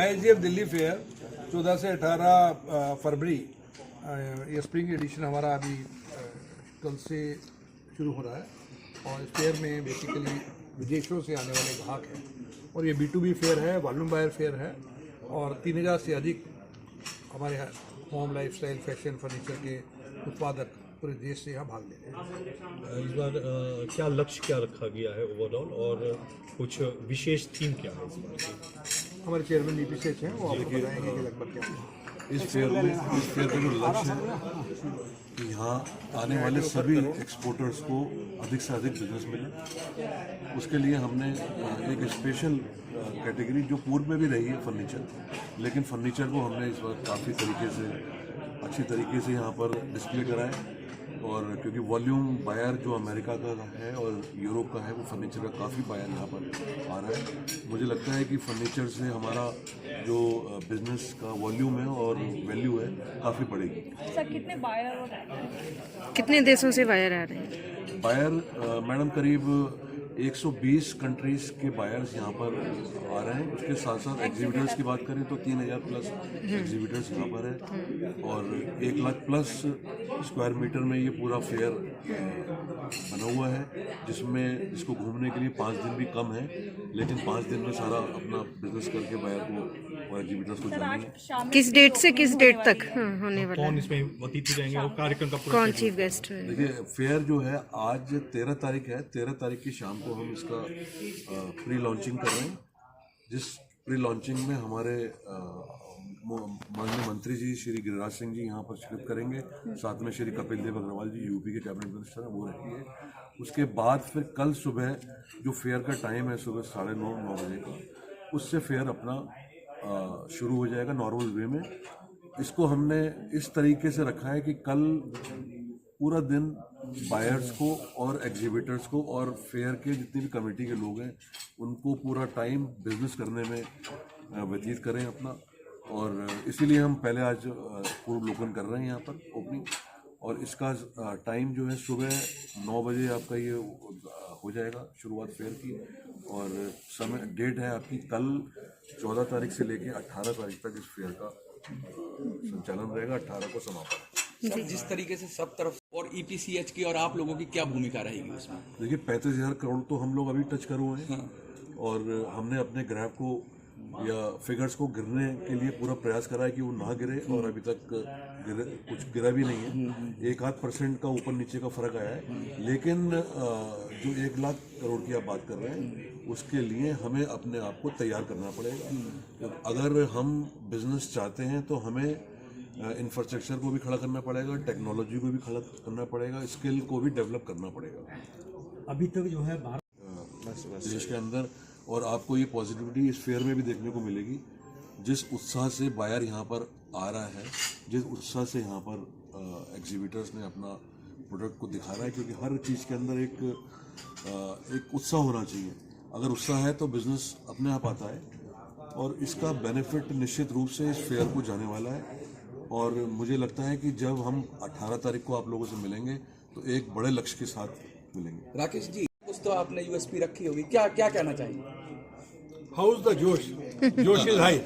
ISGF Delhi fair 14 से 18 फरवरी ये spring addition हमारा अभी कल से शुरू हो रहा है और इस फेयर में बेसिकली विदेशों से आने वाले ग्राहक हैं और ये B2B फेयर है, वॉल्यूम बायर फेयर है और 3000 से अधिक हमारे यहाँ होम लाइफस्टाइल फैशन फर्नीचर के उत्पादक पूरे देश से यहाँ भाग ले रहे हैं। इस बार क्या लक्ष्य क्या रखा गया है ओवरऑल और कुछ विशेष थीम क्या है इस बार की? हमारे चेयरमैन DPCH हैं, वो आपको बताएंगे कि लगभग क्या है। इस फेयर का जो लक्ष्य है कि यहाँ आने वाले सभी एक्सपोर्टर्स को अधिक से अधिक बिजनेस मिले, उसके लिए हमने एक स्पेशल कैटेगरी जो पूर्व में भी रही है फर्नीचर, लेकिन फर्नीचर को हमने इस बार काफ़ी तरीके से अच्छी तरीके से यहाँ पर डिस्प्ले कराए और क्योंकि वॉल्यूम बायर जो अमेरिका का है और यूरोप का है वो फर्नीचर का काफ़ी बायर यहाँ पर आ रहा है। मुझे लगता है कि फर्नीचर से हमारा जो बिजनेस का वॉल्यूम है और वैल्यू है काफ़ी बढ़ेगी। सर कितने बायर और कितने देशों से बायर आ रहे हैं? बायर मैडम करीब 120 कंट्रीज़ के बायर्स यहाँ पर आ रहे हैं। उसके साथ साथ एग्जीबिटर्स की बात करें तो 3000 प्लस एग्जीबिटर्स यहाँ पर है और 1 लाख प्लस स्क्वायर मीटर में ये पूरा फेयर बना हुआ है, जिसको घूमने के लिए 5 दिन भी कम है, लेकिन 5 दिन में सारा अपना बिजनेस करके बायर को और एग्जीबिटर्स को जानेंगे। किस डेट से किस डेट तक होने वाला कौन है? इसमें अतिथि रहेंगे और कार्यक्रम का कौन चीफ गेस्ट है? देखिए फेयर जो है आज 13 तारीख है, 13 तारीख की शाम को हम इसका प्री लॉन्चिंग कर रहे हैं, जिस प्री लॉन्चिंग में हमारे माननीय मंत्री जी श्री गिरिराज सिंह जी यहाँ पर शिरकत करेंगे, साथ में श्री कपिल देव अग्रवाल जी यूपी के कैबिनेट मिनिस्टर हैं वो रहेंगे। उसके बाद फिर कल सुबह जो फेयर का टाइम है सुबह 9:30 बजे का, उससे फेयर अपना शुरू हो जाएगा नॉर्मल वे में। इसको हमने इस तरीके से रखा है कि कल पूरा दिन बायर्स को और एग्जीबिटर्स को और फेयर के जितनी भी कमेटी के लोग हैं उनको पूरा टाइम बिजनेस करने में व्यतीत करें अपना, और इसीलिए हम पहले आज पूर्वावलोकन कर रहे हैं यहाँ पर ओपनिंग, और इसका टाइम जो है सुबह 9 बजे आपका ये हो जाएगा शुरुआत फेयर की, और समय डेट है आपकी कल 14 तारीख से लेके 18 तारीख तक इस फेयर का संचालन रहेगा, 18 को समापन। सर जिस तरीके से सब तरफ और EPCH की और आप लोगों की क्या भूमिका रहेगी उसमें? देखिए 35,000 करोड़ तो हम लोग अभी टच कर हुए हैं और हमने अपने ग्राफ को या फिगर्स को गिरने के लिए पूरा प्रयास करा है कि वो ना गिरे, और अभी तक कुछ गिरा भी नहीं है। 1-8% का ऊपर नीचे का फर्क आया है, लेकिन जो 1 लाख करोड़ की आप बात कर रहे हैं उसके लिए हमें अपने आप को तैयार करना पड़ेगा। अगर हम बिजनेस चाहते हैं तो हमें इंफ्रास्ट्रक्चर को भी खड़ा करना पड़ेगा, टेक्नोलॉजी को भी खड़ा करना पड़ेगा, स्किल को भी डेवलप करना पड़ेगा अभी तक जो है देश के अंदर। और आपको ये पॉजिटिविटी इस फेयर में भी देखने को मिलेगी, जिस उत्साह से बायर यहाँ पर आ रहा है, जिस उत्साह से यहाँ पर एग्जीबिटर्स ने अपना प्रोडक्ट को दिखा रहा है, क्योंकि हर चीज़ के अंदर एक उत्साह होना चाहिए। अगर उत्साह है तो बिजनेस अपने आप आता है, और इसका बेनिफिट निश्चित रूप से इस फेयर को जाने वाला है। और मुझे लगता है कि जब हम 18 तारीख को आप लोगों से मिलेंगे तो एक बड़े लक्ष्य के साथ मिलेंगे। राकेश जी कुछ तो आपने USP रखी होगी, क्या क्या कहना चाहिए? हाउ इज द जोश? जोश इज हाई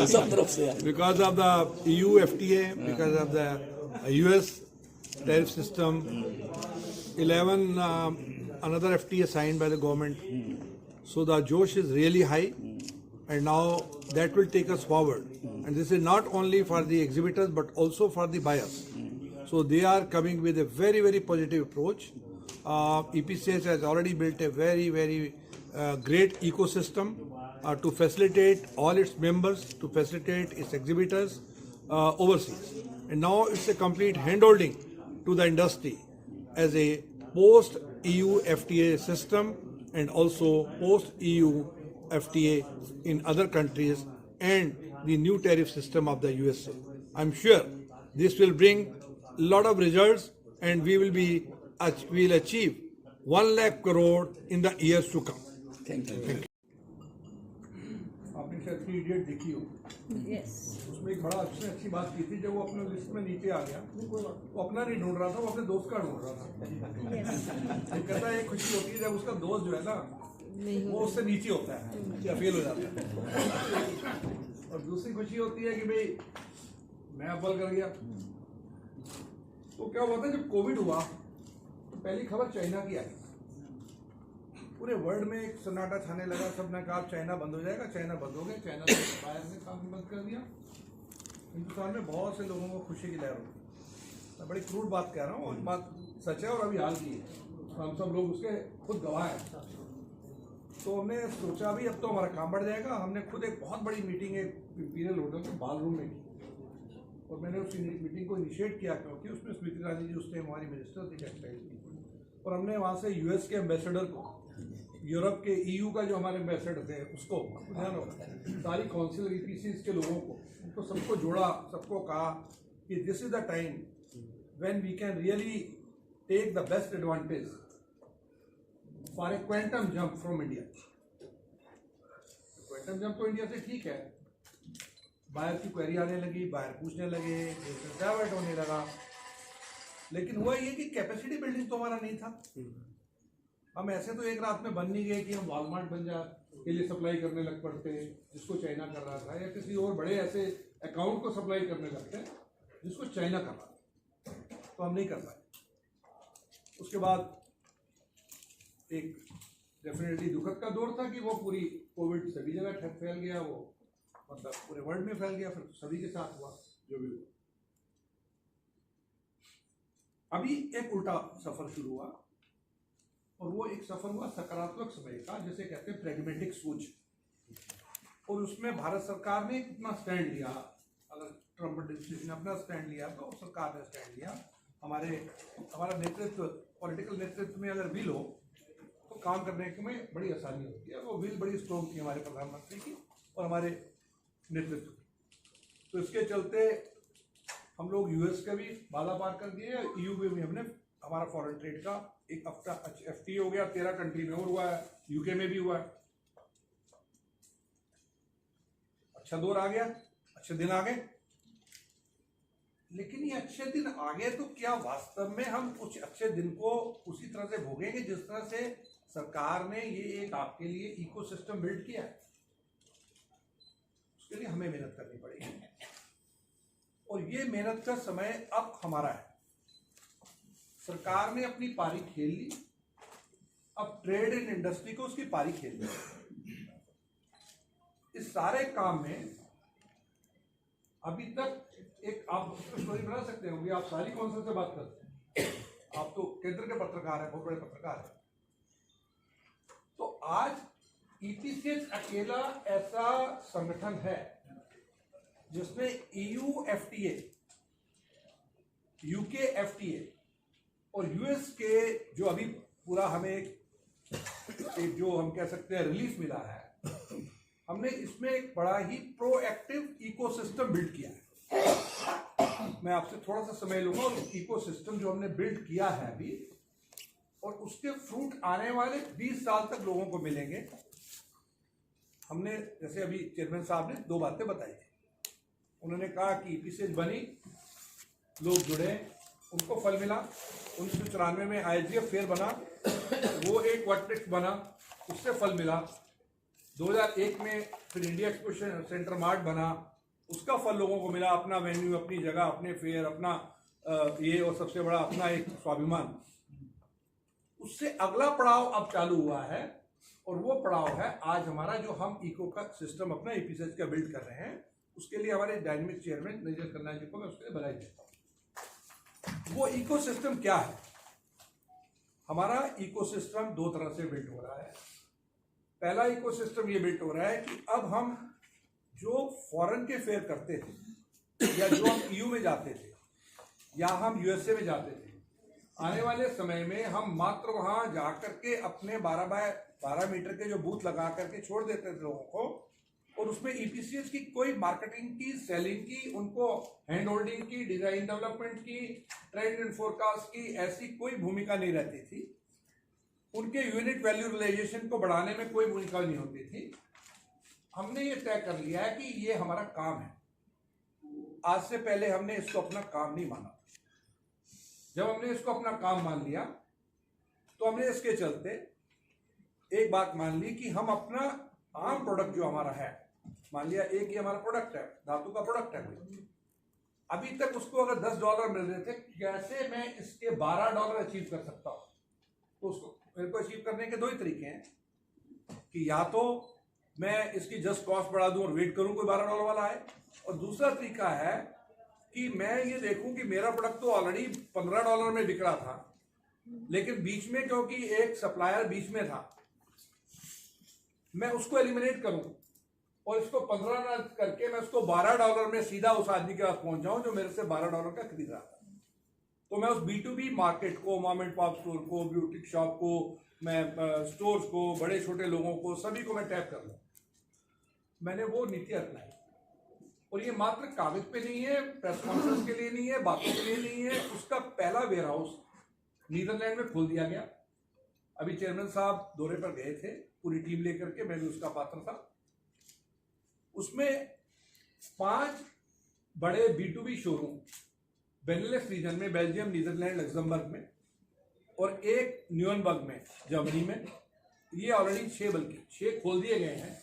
सब तरफ से because of the EU FTA, because of the US tariff system, 11 another FTA signed by the government. So the josh is really high, and now that will take us forward. And this is not only for the exhibitors but also for the buyers. So they are coming with a very, very positive approach. EPCH has already built a very, very great ecosystem to facilitate all its members, to facilitate its exhibitors overseas. And now it's a complete handholding to the industry as a post-EU FTA system and also post-EU FTA in other countries and the new tariff system of the USA. I'm sure this will bring a lot of results, and we will achieve 1 lakh crore in the years to come. Thank you. आपने शायद 3 idiot देखी हो, उसमें एक बड़ा अच्छी बात की थी, जब वो अपने लिस्ट में नीचे आ गया, वो अपना नहीं ढूंढ रहा था, वो अपने दोस्त का ढूंढ रहा था। कहता है खुशी होती है जब उसका दोस्त जो है ना वो उससे नीचे होता है या फेल हो जाता है। और दूसरी खुशी होती है कि भाई मैं अव्वल कर गया। तो क्या हुआ था जब कोविड हुआ तो पहली खबर चाइना की आई, पूरे वर्ल्ड में एक सन्नाटा छाने लगा। सबने कहा चाइना बंद हो जाएगा, चाइना बंद हो गया, चाइना बाहर ने काम बंद कर दिया। हिंदुस्तान में बहुत से लोगों को खुशी की लहर होती। मैं बड़ी क्रूड बात कह रहा हूँ, और बात सच है और अभी हाल की है, हम सब लोग उसके खुद गवाह हैं। तो हमने सोचा भी अब तो हमारा काम बढ़ जाएगा। हमने खुद एक बहुत बड़ी मीटिंग एक इंपीरियल होटल के बाल रूम में की, और मैंने उस मीटिंग को इनिशिएट किया क्योंकि उसमें स्मृति ईरानी जी उस टाइम हमारी मिनिस्टर थी टेक्सटाइल की। और हमने वहाँ से यूएस के एम्बेसडर को, यूरोप के ईयू का जो हमारे एम्बेसडर थे उसको, ध्यान रखो, सारी काउंसिल ईपीसीज के लोगों को, उनको सबको जोड़ा, सबको कहा कि this is the time when we can really take the best advantage for a quantum jump from India. Quantum jump तो इंडिया से ठीक है, बाहर की क्वेरी आने लगी, बाहर पूछने लगे, डाइवर्ट होने लगा, लेकिन हुआ ये कि कैपेसिटी बिल्डिंग तो हमारा नहीं था। हम ऐसे तो एक रात में बन नहीं गए कि हम वॉलमार्ट बन जा के लिए सप्लाई करने लग पड़ते जिसको चाइना कर रहा था, या किसी और बड़े ऐसे अकाउंट को सप्लाई करने लगते जिसको चाइना कर रहा था, तो हम नहीं कर पाए। उसके बाद एक डेफिनेटली दुखद का दौर था कि वो पूरी कोविड सभी जगह फैल गया, वो मतलब पूरे वर्ल्ड में फैल गया, फिर सभी के साथ हुआ जो भी हुआ। अभी एक उल्टा सफर शुरू हुआ, और वो एक सफर हुआ सकारात्मक समय का, जिसे कहते हैं प्रेगमेटिक सोच। और उसमें भारत सरकार ने अपना स्टैंड लिया। अगर ट्रम्प एडमिनिस्ट्रेशन ने अपना स्टैंड लिया तो सरकार ने स्टैंड लिया। हमारा नेतृत्व, पॉलिटिकल नेतृत्व में अगर विल हो तो काम करने में बड़ी आसानी होती है। वो विल बड़ी स्ट्रॉन्ग थी हमारे प्रधानमंत्री की और हमारे नेतृत्व की। तो इसके चलते हम लोग यूएस का भी बाधा पार कर दिए, ईयू में भी हमने हमारा फॉरेन ट्रेड का एक हफ्ता एफटी हो गया, 13 कंट्री में और हुआ है, यूके में भी हुआ है। अच्छा दौर आ गया, अच्छे दिन आ गए। लेकिन ये अच्छे दिन आ गए तो क्या वास्तव में हम कुछ अच्छे दिन को उसी तरह से भोगेंगे जिस तरह से सरकार ने ये एक आपके लिए इकोसिस्टम बिल्ड किया है? उसके लिए हमें मेहनत करनी पड़ेगी, और ये मेहनत का समय अब हमारा है। सरकार ने अपनी पारी खेल ली, अब ट्रेड एंड इंडस्ट्री को उसकी पारी खेल ली। इस सारे काम में अभी तक एक आप स्टोरी बना सकते होंगे, आप सारी कौंसिल से बात करते हैं, आप तो केंद्र के पत्रकार हैं, बहुत बड़े पत्रकार हैं। तो आज ईपीसीएच अकेला ऐसा संगठन है जिसने ईयू एफटीए, यूके एफटीए और यूएस के जो अभी पूरा हमें एक जो हम कह सकते हैं रिलीफ मिला है, हमने इसमें एक बड़ा ही प्रोएक्टिव इकोसिस्टम बिल्ड किया है। मैं आपसे थोड़ा सा समय लूंगा, और इकोसिस्टम जो हमने बिल्ड किया है अभी, और उसके फ्रूट आने वाले 20 साल तक लोगों को मिलेंगे। हमने जैसे अभी चेयरमैन साहब ने 2 बातें बताई थी। उन्होंने कहा कि ईपीसीएच बनी, लोग जुड़े, उनको फल मिला। 1994 में आईजीएफ फेयर बना, वो एक वर्टेक्स बना, उससे फल मिला। 2001 में फिर इंडिया एक्सपोजिशन सेंटर मार्ट बना, उसका फल लोगों को मिला, अपना वेन्यू, अपनी जगह, अपने फेयर, अपना ये, और सबसे बड़ा अपना एक स्वाभिमान। उससे अगला पड़ाव अब चालू हुआ है, और वो पड़ाव है आज हमारा जो हम इको का सिस्टम अपना ईपीसीएच का बिल्ड कर रहे हैं। उसके लिए हमारे डायनेमिक चेयरमैन नीरज खन्ना जी को मैं उसके लिए बधाई देता हूँ। वो इकोसिस्टम क्या है? हमारा इकोसिस्टम 2 तरह से बिल्ड हो रहा है। पहला इकोसिस्टम ये बिल्ड हो रहा है कि अब हम जो फॉरेन के फेयर करते थे, या जो हम ईयू में जाते थे, या हम यूएसए में जाते थे, आने वाले समय में हम मात्र वहां जाकर के अपने 12 बाय 12 मीटर के जो बूथ लगा करके छोड़ देते थे लोगों को, और उसमें ईपीसीएच की कोई मार्केटिंग की, सेलिंग की, उनको हैंड होल्डिंग की, डिजाइन डेवलपमेंट की, ट्रेंड एंड फोरकास्ट की ऐसी कोई भूमिका नहीं रहती थी। उनके यूनिट वैल्यू रियलाइजेशन को बढ़ाने में कोई भूमिका नहीं होती थी। हमने ये तय कर लिया है कि ये हमारा काम है। आज से पहले हमने इसको अपना काम नहीं माना। जब हमने इसको अपना काम मान लिया तो हमने इसके चलते एक बात मान ली कि हम अपना आम प्रोडक्ट जो हमारा है, मान लिया एक ही हमारा प्रोडक्ट है, धातु का प्रोडक्ट है कोई, अभी तक उसको अगर $10 मिल रहे थे, कैसे मैं इसके $12 अचीव कर सकता हूँ? तो उसको मेरे को अचीव करने के दो ही तरीके हैं कि या तो मैं इसकी जस्ट कॉस्ट बढ़ा दूं और वेट करूं कोई $12 वाला आए, और दूसरा तरीका है कि मैं ये देखूं कि मेरा प्रोडक्ट तो ऑलरेडी $15 में बिक रहा था, लेकिन बीच में क्योंकि एक सप्लायर बीच में था, मैं उसको एलिमिनेट करूं और इसको 15 ना करके मैं उसको $12 में सीधा उस आदमी के पास पहुंच जाऊं जो मेरे से $12 का खरीद रहा था। तो मैं उस B2B मार्केट को, मॉम एंड पॉप स्टोर को, ब्यूटी शॉप को, मैं स्टोर्स को, बड़े छोटे लोगों को, सभी को मैं टैप कर लूं। मैंने वो नीति अपनाई, और ये मात्र कागज पे नहीं है, प्रेस कॉन्फ्रेंस के लिए नहीं है, बातों के लिए नहीं है। उसका पहला वेयर हाउस नीदरलैंड में खोल दिया गया। अभी चेयरमैन साहब दौरे पर गए थे पूरी टीम लेकर के, मैं भी उसका पात्र था। उसमें 5 बड़े B2B शोरूम बेनेलक्स रीजन में, बेल्जियम, नीदरलैंड, लग्जमबर्ग में, और एक न्यूरनबर्ग में, जर्मनी में, ये ऑलरेडी 6 बल्कि 6 खोल दिए गए हैं।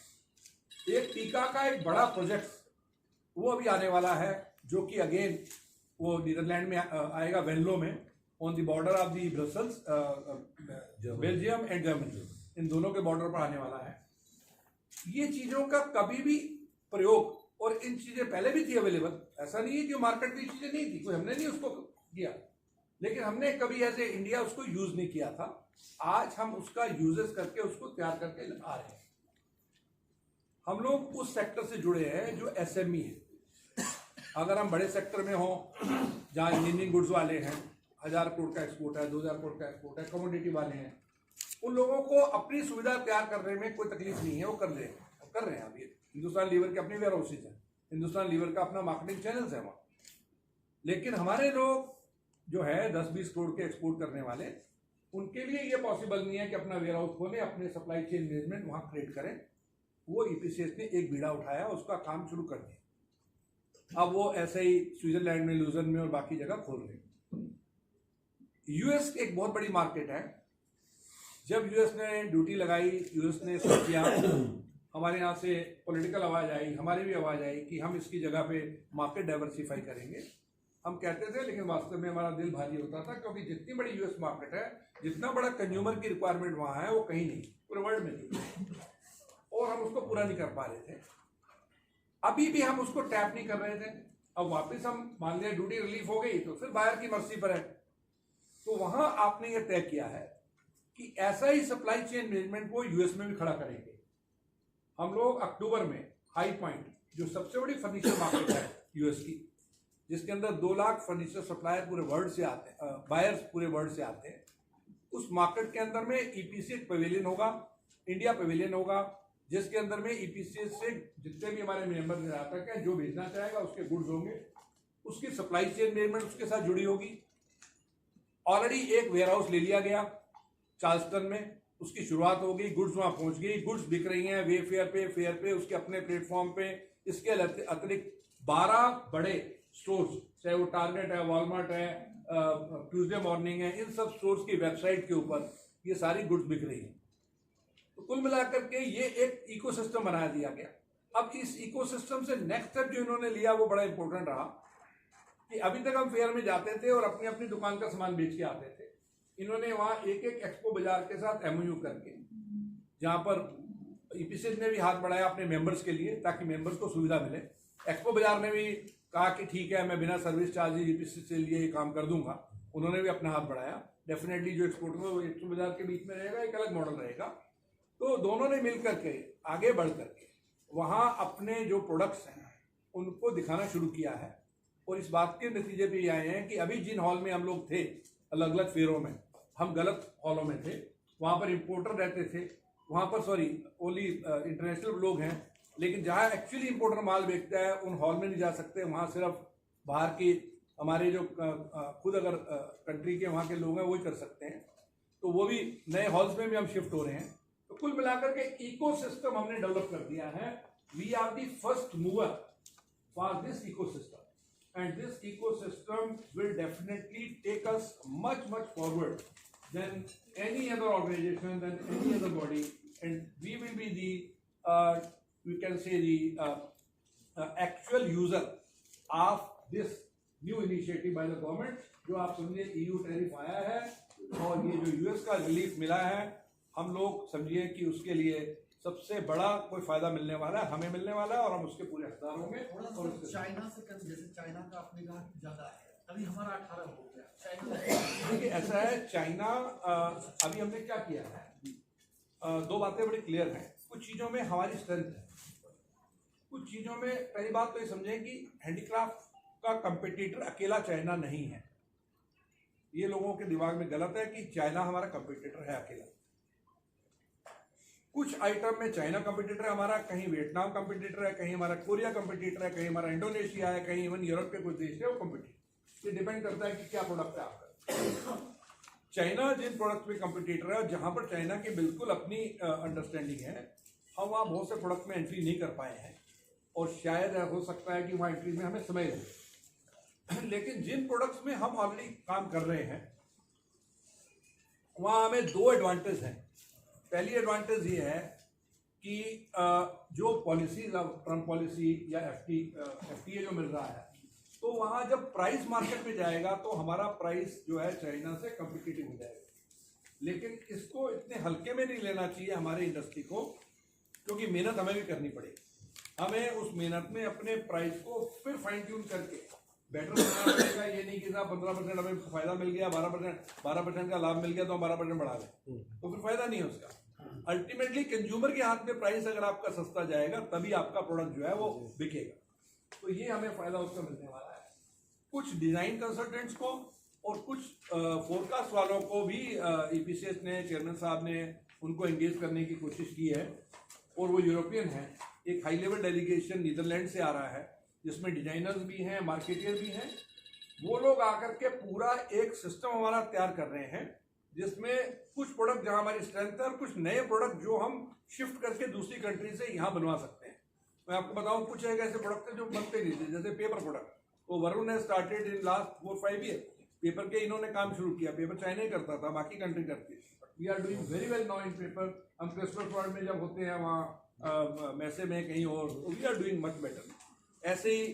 एक टीका का एक बड़ा प्रोजेक्ट वो अभी आने वाला है, जो कि अगेन वो नीदरलैंड में आएगा, वेनलो में, on the border of the Brussels, Belgium and Germany, इन दोनों के बॉर्डर पर आने वाला है। ये चीजों का कभी भी प्रयोग, और इन चीजें पहले भी थी अवेलेबल, ऐसा नहीं है कि मार्केट में चीजें नहीं थी, कोई हमने नहीं उसको किया, लेकिन हमने कभी एज ए इंडिया उसको यूज नहीं किया था। आज हम उसका यूजेस करके उसको तैयार करके आ रहे हैं। हम लोग उस सेक्टर से जुड़े हैं जो SME है। अगर हम बड़े सेक्टर में हो जहाँ इंजीनियरिंग गुड्स वाले हैं, 1000 करोड़ का एक्सपोर्ट है, 2000 करोड़ का एक्सपोर्ट है, कमोडिटी वाले हैं, उन लोगों को अपनी सुविधा तैयार करने में कोई तकलीफ नहीं है, वो कर रहे हैं। अभी हिंदुस्तान लीवर के अपने वेयर हाउसेज हैं, हिंदुस्तान लीवर का अपना मार्केटिंग चैनल्स है वहाँ। लेकिन हमारे लोग जो है 10-20 करोड़ के एक्सपोर्ट करने वाले, उनके लिए ये पॉसिबल नहीं है कि अपना वेयर हाउस खोलें, अपने सप्लाई चेन मैनेजमेंट वहाँ क्रिएट करें। वो EPCS ने एक बीड़ा उठाया, उसका काम शुरू कर दिया। अब वो ऐसे ही स्विट्जरलैंड में, लुजन में और बाकी जगह खोल रहे हैं। US एक बहुत बड़ी मार्केट है। जब US ने ड्यूटी लगाई, US ने सब किया, हमारे यहाँ से पॉलिटिकल आवाज आई, हमारी भी आवाज आई कि हम इसकी जगह पे मार्केट डाइवर्सिफाई करेंगे। हम कहते थे, लेकिन वास्तव में हमारा दिल भारी होता था, क्योंकि जितनी बड़ी US मार्केट है, जितना बड़ा कंज्यूमर की रिक्वायरमेंट वहाँ है, वो कहीं नहीं, पूरे वर्ल्ड में नहीं, और हम उसको पूरा नहीं कर पा रहे थे। अभी भी हम उसको टैप नहीं कर रहे थे। अब वापस हम मान लिया ड्यूटी रिलीफ हो गई, तो फिर बायर की मर्जी पर है। तो वहां आपने ये तय किया है कि ऐसा ही सप्लाई चेन मैनेजमेंट को US में भी खड़ा करेंगे। हम लोग अक्टूबर में हाई पॉइंट, जो सबसे बड़ी फर्नीचर मार्केट है US की, जिसके अंदर 2 लाख फर्नीचर सप्लायर पूरे वर्ल्ड से आते हैं, बायर्स पूरे वर्ल्ड से आते हैं, उस मार्केट के अंदर में EPCS पवेलियन होगा, इंडिया पवेलियन होगा, जिसके अंदर में EPCS से जितने भी हमारे मेंबर निर्यातक हैं, जो भेजना चाहेगा उसके गुड्स होंगे, उसकी सप्लाई चेन मैनेजमेंट उसके साथ जुड़ी होगी। ऑलरेडी एक वेयर हाउस ले लिया गया चार्ल्सटन में, उसकी शुरुआत हो गई, गुड्स वहां पहुंच गई, गुड्स बिक रही हैं वेफेयर पे, फेयर पे, उसके अपने प्लेटफॉर्म पे। इसके अतिरिक्त 12 बड़े स्टोर्स, चाहे वो टारगेट है, वॉलमार्ट है, ट्यूजडे मॉर्निंग है, इन सब स्टोर्स की वेबसाइट के ऊपर ये सारी गुड्स बिक रही हैं। तो कुल मिलाकर के ये एक इकोसिस्टम बना दिया गया। अब इस इकोसिस्टम से नेक्स्ट स्टेप जो इन्होंने लिया वो बड़ा इंपॉर्टेंट रहा कि अभी तक हम फेयर में जाते थे और अपनी अपनी दुकान का सामान बेच के आते थे। इन्होंने वहां एक एक्सपो बाजार के साथ MOU करके, जहां पर EPCS ने भी हाथ बढ़ाया अपने मेंबर्स के लिए, ताकि मेंबर्स को सुविधा मिले। एक्सपो बाजार ने भी कहा कि ठीक है, मैं बिना सर्विस चार्जेज EPCS से लिए ये काम कर दूंगा। उन्होंने भी अपना हाथ बढ़ाया। डेफिनेटली जो एक्सपोर्टर है वो एक्सपो बाजार के बीच में रहेगा, एक अलग मॉडल रहेगा। तो दोनों ने मिल करके आगे बढ़ करके वहां अपने जो प्रोडक्ट्स हैं उनको दिखाना शुरू किया है, और इस बात के नतीजे पे ये आए हैं कि अभी जिन हॉल में हम लोग थे, अलग अलग फेयरों में, हम गलत हॉलों में थे। वहां पर इंपोर्टर रहते थे, वहां पर ओनली इंटरनेशनल लोग हैं, लेकिन जहां एक्चुअली इंपोर्टर माल बेचता है उन हॉल में नहीं जा सकते। वहां सिर्फ बाहर की हमारे जो खुद अगर कंट्री के वहां के लोग हैं वही कर सकते हैं। तो वो भी नए हॉल्स में भी हम शिफ्ट हो रहे हैं। तो कुल मिलाकर के इकोसिस्टम हमने डेवलप कर दिया है। We are the first mover for this ecosystem, and this ecosystem will definitely take us much forward than any other organization, than any other body, and we will be the, we can say the actual user of this new initiative by the government. जो आप समझिए EU tariff आया है और ये जो US का relief मिला है, हम लोग समझिए कि उसके लिए सबसे बड़ा कोई फायदा मिलने वाला है, हमें मिलने वाला है और हम उसके पूरे हकदार होंगे। और चाइना से जैसे चाइना का आपने कहा ज्यादा है, अभी हमारा 18 हो गया। चाइना देखिए ऐसा है, चाइना अभी हमने क्या किया है, दो बातें बड़ी क्लियर हैं। कुछ चीज़ों में हमारी स्ट्रेंथ है, कुछ चीज़ों में पहली बात तो ये समझें कि हैंडीक्राफ्ट का कंपटीटर अकेला चाइना नहीं है। ये लोगों के दिमाग में गलत है कि चाइना हमारा कंपटीटर है अकेला। कुछ आइटम में चाइना कंपटीटर है हमारा, कहीं वियतनाम कंपटीटर है, कहीं हमारा कोरिया कंपटीटर है, कहीं हमारा इंडोनेशिया है, कहीं इवन यूरोप के कुछ देश है वो कंपटीटर। ये डिपेंड करता है कि क्या प्रोडक्ट है आपका। चाइना जिन प्रोडक्ट में कंपटीटर है और जहां पर चाइना की बिल्कुल अपनी अंडरस्टैंडिंग है, हम वहाँ बहुत से प्रोडक्ट में एंट्री नहीं कर पाए हैं और शायद हो सकता है कि वहाँ एंट्री में हमें समय लगे। लेकिन जिन प्रोडक्ट्स में हम ऑलरेडी काम कर रहे हैं वहाँ हमें दो एडवांटेज हैं। पहली एडवांटेज ये है कि जो पॉलिसी, ट्रम्प पॉलिसी या FTA जो मिल रहा है, तो वहाँ जब प्राइस मार्केट में जाएगा तो हमारा प्राइस जो है चाइना से कम्पिटिटिव हो जाएगा। लेकिन इसको इतने हल्के में नहीं लेना चाहिए हमारे इंडस्ट्री को, क्योंकि मेहनत हमें भी करनी पड़ेगी। हमें उस मेहनत में अपने प्राइस को फिर फाइन ट्यून करके बेटर बनाना पड़ेगा। ये नहीं कि साहब 15% हमें फायदा मिल गया, 12% का लाभ मिल गया तो हम 12% बढ़ा दें, तो फिर फायदा नहीं है उसका। अल्टीमेटली कंज्यूमर के हाथ में प्राइस अगर आपका सस्ता जाएगा तभी आपका प्रोडक्ट जो है वो बिकेगा। तो ये हमें फायदा उसका मिलने वाला है। कुछ डिजाइन कंसल्टेंट्स को और कुछ फोरकास्ट वालों को भी EPCH ने, चेयरमैन साहब ने उनको एंगेज करने की कोशिश की है और वो यूरोपियन है। एक हाई लेवल डेलीगेशन नीदरलैंड से आ रहा है जिसमें डिजाइनर्स भी हैं, मार्केटियर भी हैं। वो लोग आकर के पूरा एक सिस्टम हमारा तैयार कर रहे हैं जिसमें कुछ प्रोडक्ट जहां हमारी स्ट्रेंथ है और कुछ नए प्रोडक्ट जो हम शिफ्ट करके दूसरी कंट्री से यहाँ बनवा सकते हैं। मैं आपको बताऊं, कुछ एक ऐसे प्रोडक्ट हैं जो बनते नहीं थे, जैसे पेपर प्रोडक्ट। तो वरुण ने started in last 4-5 year paper के इन्होंने काम शुरू किया। पेपर चाइना ही करता था, बाकी कंट्री करती है। We are doing very well now in paper. हम क्रिसमस पॉइंट में जब होते हैं वहाँ मैसे में कहीं और, we are doing much better. ऐसे ही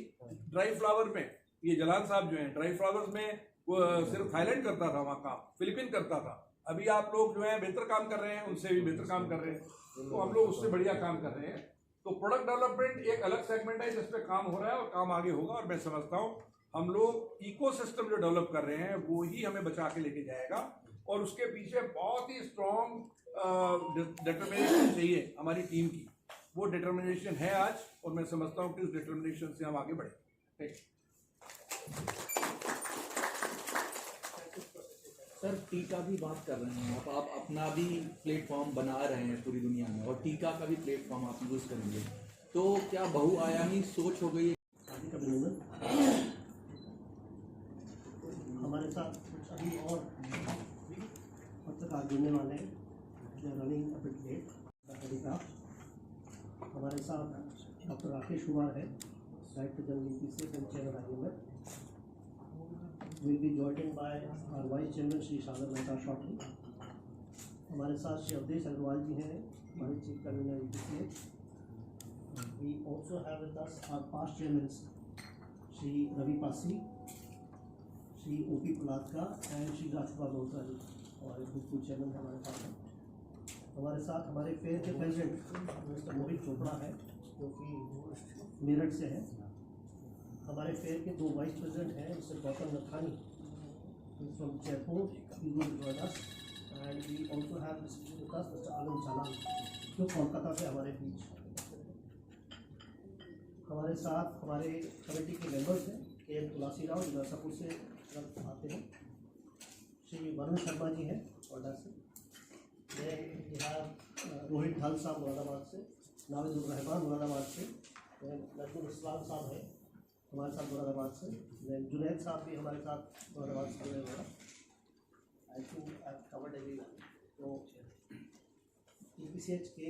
ड्राई फ्लावर में ये जलान साहब जो हैं, ड्राई फ्लावर्स में वो सिर्फ थाईलैंड करता था वहाँ काम, फिलीपीन करता था। अभी आप लोग जो है बेहतर काम कर रहे हैं, उनसे भी बेहतर काम कर रहे हैं, तो हम लोग उससे बढ़िया काम कर रहे हैं। तो प्रोडक्ट डेवलपमेंट एक अलग सेगमेंट है जिसपे काम हो रहा है और काम आगे होगा। और मैं समझता हूँ हम लोग इकोसिस्टम जो डेवलप कर रहे हैं वो ही हमें बचा के लेके जाएगा और उसके पीछे बहुत ही स्ट्रॉन्ग डिटर्मिनेशन चाहिए हमारी टीम की। वो डिटर्मिनेशन है आज और मैं समझता हूँ कि उस डिटर्मिनेशन से हम आगे बढ़े। ठीक है सर, टीका भी बात कर रहे हैं आप अपना भी प्लेटफॉर्म बना रहे हैं पूरी दुनिया में और टीका का भी प्लेटफॉर्म आप यूज करेंगे, तो क्या बहुआयामी सोच हो गई है? हमारे साथ अभी और पत्रकार जुड़ने वाले हैं, रनिंग अ बिट लेट। हमारे साथ डॉक्टर राकेश कुमार है, director general EPCH and chairman IMF। Will be joined by our vice chairman Shri Sagar Mehta shortly. हमारे साथ श्री अवधेश अग्रवाल जी हैं, हमारे chief convener EPCH। We also have with us our past chairman Shri Ravi Pasi, Shri OP Paladka and Shri Rajkumar Mohta ji, और बिल्कुल chairman हमारे पास हैं। हमारे साथ हमारे फेयर के प्रेसिडेंट मिस्टर मोहित चोपड़ा है जो कि मेरठ से है। हमारे फेयर के 2 वाइस प्रेसिडेंट हैं, mister Gautam Nathani from Jaipur, and we also have mister Alam Chalan जो कोलकाता से हमारे बीच। हमारे साथ हमारे कमेटी के मेंबर्स हैं, KM तुलसी राव जो नरसापुर से आते हैं, श्री वरुण शर्मा जी हैं नोएडा से, रोहित ढाल साहब मुरादाबाद से, नाविद रहमान मुरादाबाद से, नजमुल इस्लाम साहब हैं हमारे साथ मुरादाबाद से, जुनैद साहब भी हमारे साथ मुरादाबाद से हैं। I think I covered everyone. तो EPCH के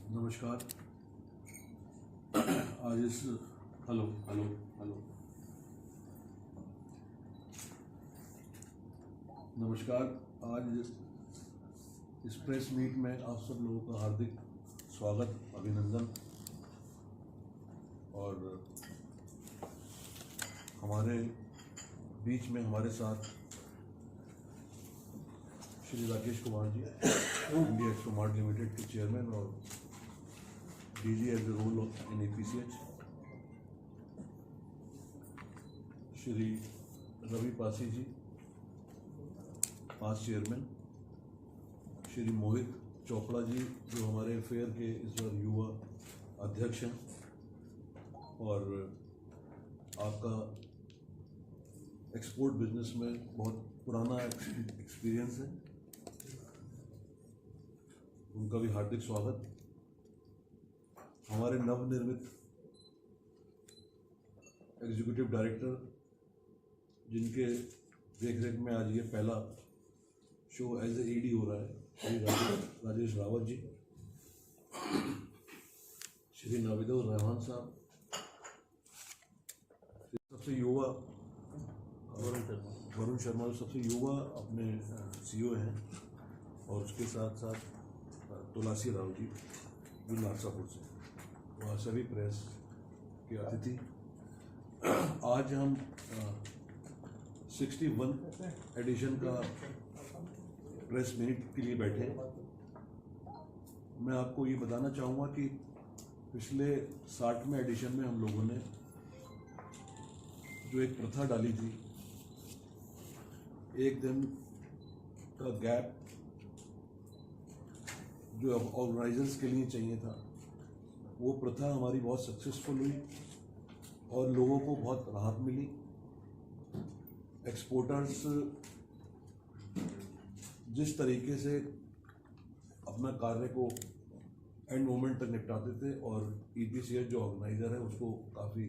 नमस्कार। आज इस हेलो हेलो हेलो, नमस्कार। आज इस प्रेस मीट में आप सब लोगों का हार्दिक स्वागत, अभिनंदन। और हमारे बीच में हमारे साथ Shri Rakesh Kumar ji, India Expo Mart Limited के चेयरमैन और DG as a role in APCH, Shri Ravi Pasi ji, past chairman, Shri Mohit Chopra ji जो हमारे फेयर के इस बार युवा अध्यक्ष हैं, और आपका एक्सपोर्ट बिजनेस में बहुत पुराना एक्सपीरियंस है, उनका भी हार्दिक स्वागत। हमारे नवनिर्मित एग्जीक्यूटिव डायरेक्टर जिनके देखरेख में आज ये पहला शो एज ए ED हो रहा है, श्री राजेश रावत जी, श्री नाविदुर रहमान साहब, सबसे युवा वरुण शर्मा सबसे युवा अपने CEO हैं, और उसके साथ साथ तुलसी राव जी जो नारसापुर से, वह सभी प्रेस के अतिथि। आज हम 61 एडिशन का प्रेस मीट के लिए बैठे। मैं आपको ये बताना चाहूँगा कि पिछले 60वें एडिशन में हम लोगों ने जो एक प्रथा डाली थी, एक दिन का गैप जो ऑर्गेनाइजर्स के लिए चाहिए था, वो प्रथा हमारी बहुत सक्सेसफुल हुई और लोगों को बहुत राहत मिली। एक्सपोर्टर्स जिस तरीके से अपना कार्य को एंड मोमेंट तक निपटाते थे, और EPCH जो ऑर्गेनाइज़र है उसको काफ़ी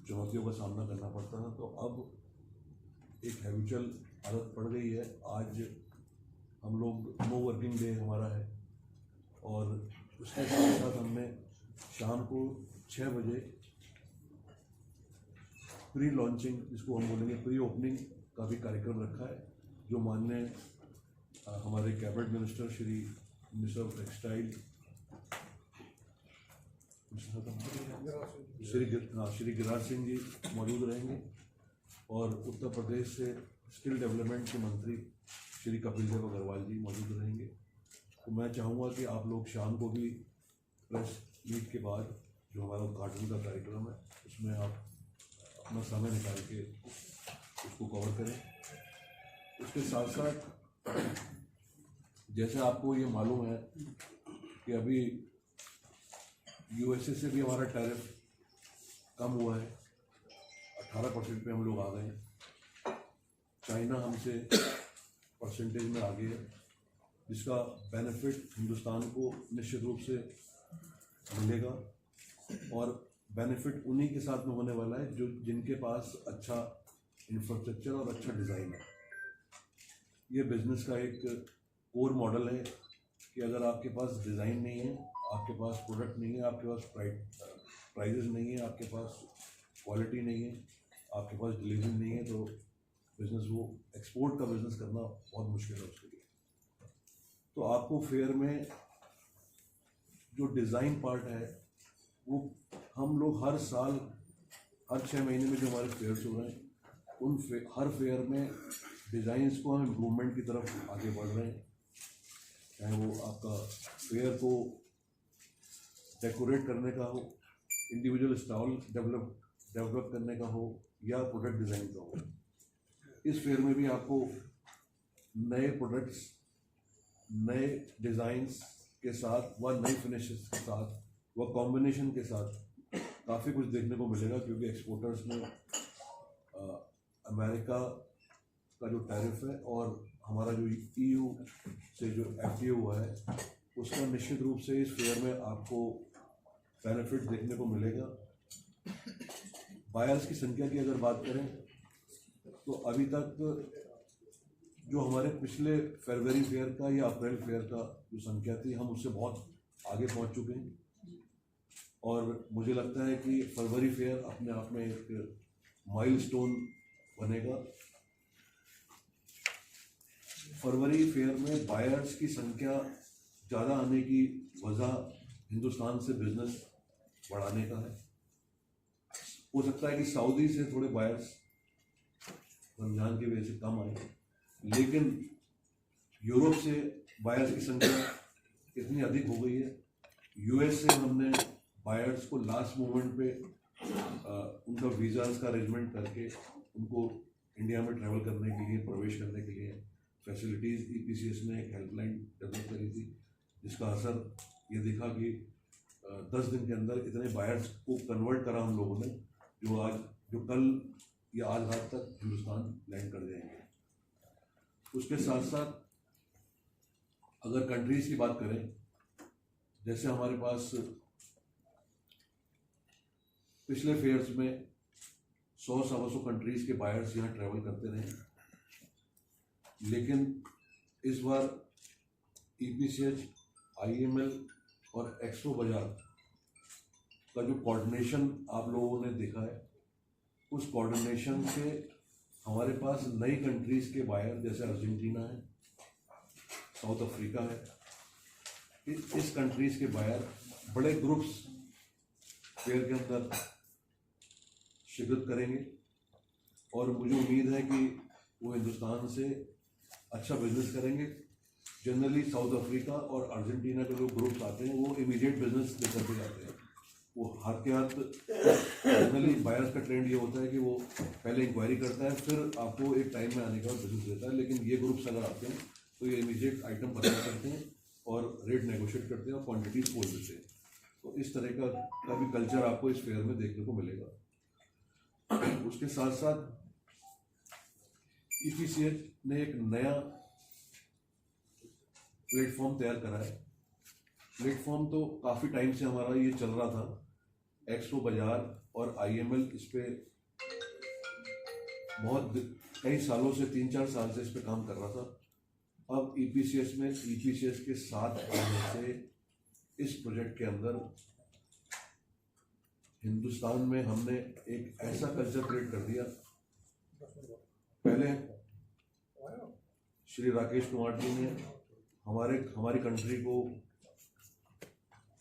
चुनौतियों का सामना करना पड़ता था, तो अब एक हैबिचुअल आदत पड़ गई है। आज हम लोग नो वर्किंग डे हमारा है, और उसके साथ साथ हमने शाम को 6 बजे प्री लॉन्चिंग, जिसको हम बोलेंगे प्री ओपनिंग का भी कार्यक्रम रखा है, जो माननीय हमारे cabinet minister Shri minister of textile Shri Giriraj Singh ji मौजूद रहेंगे, और उत्तर प्रदेश से स्किल डेवलपमेंट के मंत्री श्री कपिल देव अग्रवाल जी मौजूद रहेंगे। तो मैं चाहूँगा कि आप लोग शाम को भी प्रेस मीट के बाद जो हमारा उद्घाटन का कार्यक्रम है, उसमें आप अपना समय निकाल के उसको कवर करें। उसके साथ साथ जैसे आपको ये मालूम है कि अभी USA से भी हमारा टैरिफ कम हुआ है, 18% पे हम लोग आ गए हैं। चाइना हमसे परसेंटेज में आगे है, जिसका बेनिफिट हिंदुस्तान को निश्चित रूप से मिलेगा, और बेनिफिट उन्हीं के साथ में होने वाला है जो जिनके पास अच्छा इंफ्रास्ट्रक्चर और अच्छा डिज़ाइन है। ये बिजनेस का एक कोर मॉडल है कि अगर आपके पास डिज़ाइन नहीं है, आपके पास प्रोडक्ट नहीं है, आपके पास प्राइजेस नहीं है, आपके पास क्वालिटी नहीं है, आपके पास डिलीवरी नहीं है, तो बिज़नेस वो एक्सपोर्ट का बिज़नेस करना बहुत मुश्किल है उसके लिए। तो आपको फेयर में जो डिज़ाइन पार्ट है वो हम लोग हर साल हर 6 महीने में जो हमारे फेयर्स हो रहे हैं, हर फेयर में डिज़ाइंस को हम इम्प्रूवमेंट की तरफ आगे बढ़ रहे हैं। चाहे वो आपका फेयर को डेकोरेट करने का हो, इंडिविजुअल स्टॉल डेवलप करने का हो, या प्रोडक्ट डिज़ाइन का हो। इस फेयर में भी आपको नए प्रोडक्ट्स, नए डिज़ाइंस के साथ व नई फिनिशेस के साथ व कॉम्बिनेशन के साथ काफ़ी कुछ देखने को मिलेगा, क्योंकि एक्सपोर्टर्स ने अमेरिका का जो टैरिफ है और हमारा जो EU से जो FTA हुआ है, उसका निश्चित रूप से इस फेयर में आपको बेनिफिट देखने को मिलेगा। बायर्स की संख्या की अगर बात करें तो अभी तक जो हमारे पिछले फरवरी फेयर का या अप्रैल फेयर का जो संख्या थी, हम उससे बहुत आगे पहुंच चुके हैं। और मुझे लगता है कि फरवरी फेयर अपने आप में एक माइलस्टोन बनेगा। फरवरी फेयर में बायर्स की संख्या ज़्यादा आने की वजह हिंदुस्तान से बिजनेस बढ़ाने का है। हो सकता है कि सऊदी से थोड़े बायर्स रमजान की वजह से कम आए, लेकिन यूरोप से बायर्स की संख्या इतनी अधिक हो गई है। यूएस से हमने बायर्स को लास्ट मोमेंट पे उनका वीज़ाज का अरेंजमेंट करके उनको इंडिया में ट्रैवल करने के लिए, प्रवेश करने के लिए फैसिलिटीज़ ईपीसीएस ने एक हेल्पलाइन डेवलप करी थी, जिसका असर ये दिखा कि 10 दिन के अंदर इतने बायर्स को कन्वर्ट करा हम लोगों ने, जो कल या आज रात तक हिंदुस्तान लैंड कर जाएंगे। उसके साथ साथ अगर कंट्रीज की बात करें, जैसे हमारे पास पिछले फेयर्स में 100-125 कंट्रीज के बायर्स यहाँ ट्रैवल करते रहे, लेकिन इस बार ईपीसीएच, आईएमएल और एक्सपो बाजार का जो कोऑर्डिनेशन आप लोगों ने देखा है, उस कोऑर्डिनेशन से हमारे पास नई कंट्रीज के बायर जैसे अर्जेंटीना है, साउथ अफ्रीका है, इस कंट्रीज के बायर बड़े ग्रुप्स फेयर के अंदर शिरकत करेंगे और मुझे उम्मीद है कि वो हिंदुस्तान से अच्छा बिजनेस करेंगे। जनरली साउथ अफ्रीका और अर्जेंटीना के जो ग्रुप्स आते हैं वो इमीडिएट बिजनेस लेकर के जाते हैं। वो हाथ के हाथ जनरली बायर्स का ट्रेंड ये होता है कि वो पहले इंक्वायरी करता है, फिर आपको एक टाइम में आने का बिजनेस देता है, लेकिन ये ग्रुप्स अगर आते हैं तो ये इमीडिएट आइटम पता करते हैं और रेट नेगोशिएट करते हैं और क्वान्टिटीज बोल देते हैं। तो इस तरह का भी कल्चर आपको इस फेयर में देखने को मिलेगा। उसके साथ साथ ईपीसीएच ने एक नया प्लेटफॉर्म तैयार करा है। प्लेटफॉर्म तो काफ़ी टाइम से हमारा ये चल रहा था, एक्सपो बाजार और आईएमएल इस पे बहुत कई सालों से 3-4 साल से इस पे काम कर रहा था। अब ईपीसीएस के साथ आने से इस प्रोजेक्ट के अंदर हिंदुस्तान में हमने एक ऐसा कल्चर क्रिएट कर दिया। पहले श्री राकेश कुमार जी ने हमारी कंट्री को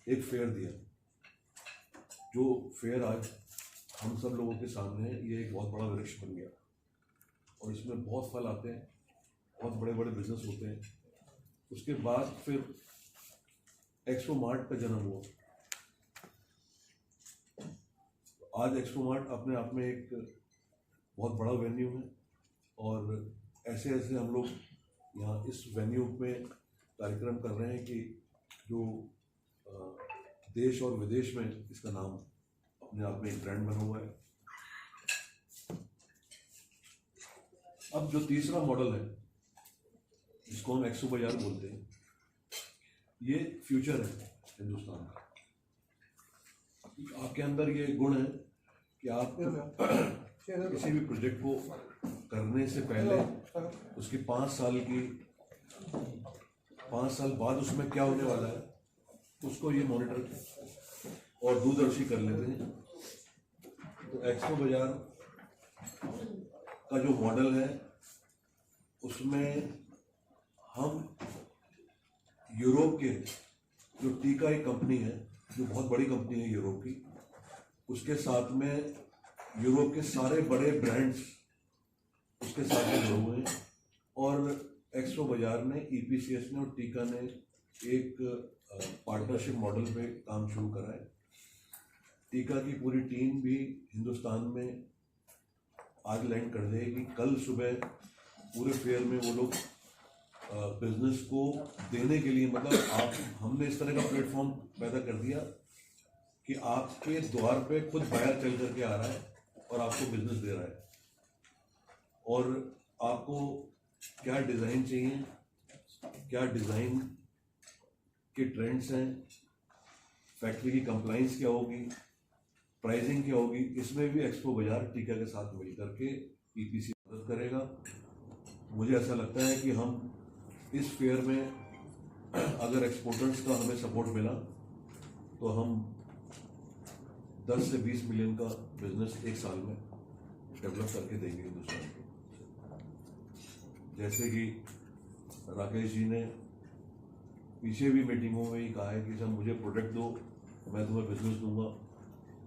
एक फेयर दिया, जो फेयर आज हम सब लोगों के सामने है। ये एक बहुत बड़ा वृक्ष बन गया और इसमें बहुत फल आते हैं, बहुत बड़े बड़े बिजनेस होते हैं। उसके बाद फिर एक्सपो मार्ट का जन्म हुआ। आज एक्सपो मार्ट अपने आप में एक बहुत बड़ा वेन्यू है और ऐसे ऐसे हम लोग यहाँ इस वेन्यू में कार्यक्रम कर रहे हैं कि जो देश और विदेश में इसका नाम अपने आप में एक ब्रांड बना हुआ है। अब जो तीसरा मॉडल है जिसको हम एक्सपो बाजार बोलते हैं, ये फ्यूचर है हिंदुस्तान का। आपके अंदर ये गुण है कि आप किसी भी प्रोजेक्ट को करने से पहले उसकी 5 साल बाद उसमें क्या होने वाला है उसको ये मॉनिटर और दूरदर्शी कर लेते हैं। तो एक्सपो बाजार का जो मॉडल है उसमें हम यूरोप के जो टीका एक कंपनी है, जो बहुत बड़ी कंपनी है यूरोप की, उसके साथ में यूरोप के सारे बड़े ब्रांड्स उसके साथ में जुड़े हुए हैं और एक्सपो बाजार ने, ईपीसीएस ने और टीका ने एक पार्टनरशिप मॉडल पे काम शुरू करा है। टीका की पूरी टीम भी हिंदुस्तान में आज लैंड कर जाएगी। कल सुबह पूरे फेयर में वो लोग बिजनेस को देने के लिए, मतलब हमने इस तरह का प्लेटफॉर्म पैदा कर दिया कि आपके द्वार पे खुद बायर चल करके आ रहा है और आपको बिजनेस दे रहा है और आपको क्या डिज़ाइन चाहिए, क्या डिज़ाइन के ट्रेंड्स हैं, फैक्ट्री की कंप्लाइंस क्या होगी, प्राइसिंग क्या होगी, इसमें भी एक्सपो बाजार टीका के साथ मिलकर के ईपीसी मदद करेगा। मुझे ऐसा लगता है कि हम इस फेयर में अगर एक्सपोर्टर्स का हमें सपोर्ट मिला तो हम 10 से 20 मिलियन का बिजनेस एक साल में डेवलप करके देंगे हिंदुस्तान को। जैसे कि राकेश जी ने पीछे भी मीटिंगों में ही कहा है कि जब मुझे प्रोडक्ट दो मैं तुम्हें बिजनेस दूंगा,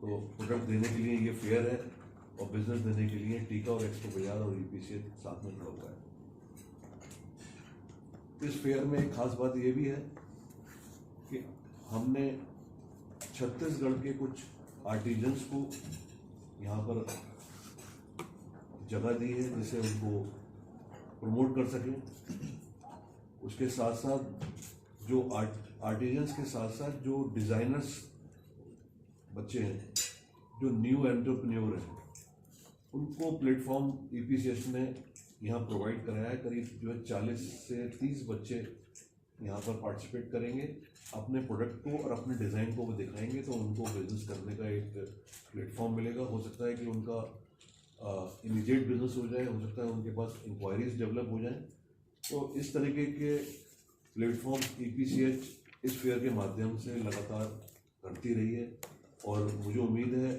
तो प्रोडक्ट देने के लिए ये फेयर है और बिजनेस देने के लिए टीका और एक्सपो बाजार और ईपीसीएच साथ में खड़ा हुआ है। इस फेयर में एक खास बात ये भी है कि हमने छत्तीसगढ़ के कुछ आर्टिजन्स को यहाँ पर जगह दी है जिससे उनको प्रमोट कर सकें। उसके साथ साथ जो आर्टिजन्स के साथ साथ जो डिज़ाइनर्स बच्चे हैं, जो न्यू एंटरप्रेन्योर हैं, उनको प्लेटफॉर्म ईपीसीएच ने यहाँ प्रोवाइड कराया है। करीब जो है 40 से 30 बच्चे यहाँ पर पार्टिसिपेट करेंगे, अपने प्रोडक्ट को और अपने डिज़ाइन को वो दिखाएंगे, तो उनको बिजनेस करने का एक प्लेटफॉर्म मिलेगा। हो सकता है कि उनका इमीडिएट बिजनेस हो जाए, हो सकता है उनके पास इंक्वायरीज डेवलप हो जाएं। तो इस तरीके के प्लेटफॉर्म ईपीसीएच इस फेयर के माध्यम से लगातार करती रही है और मुझे उम्मीद है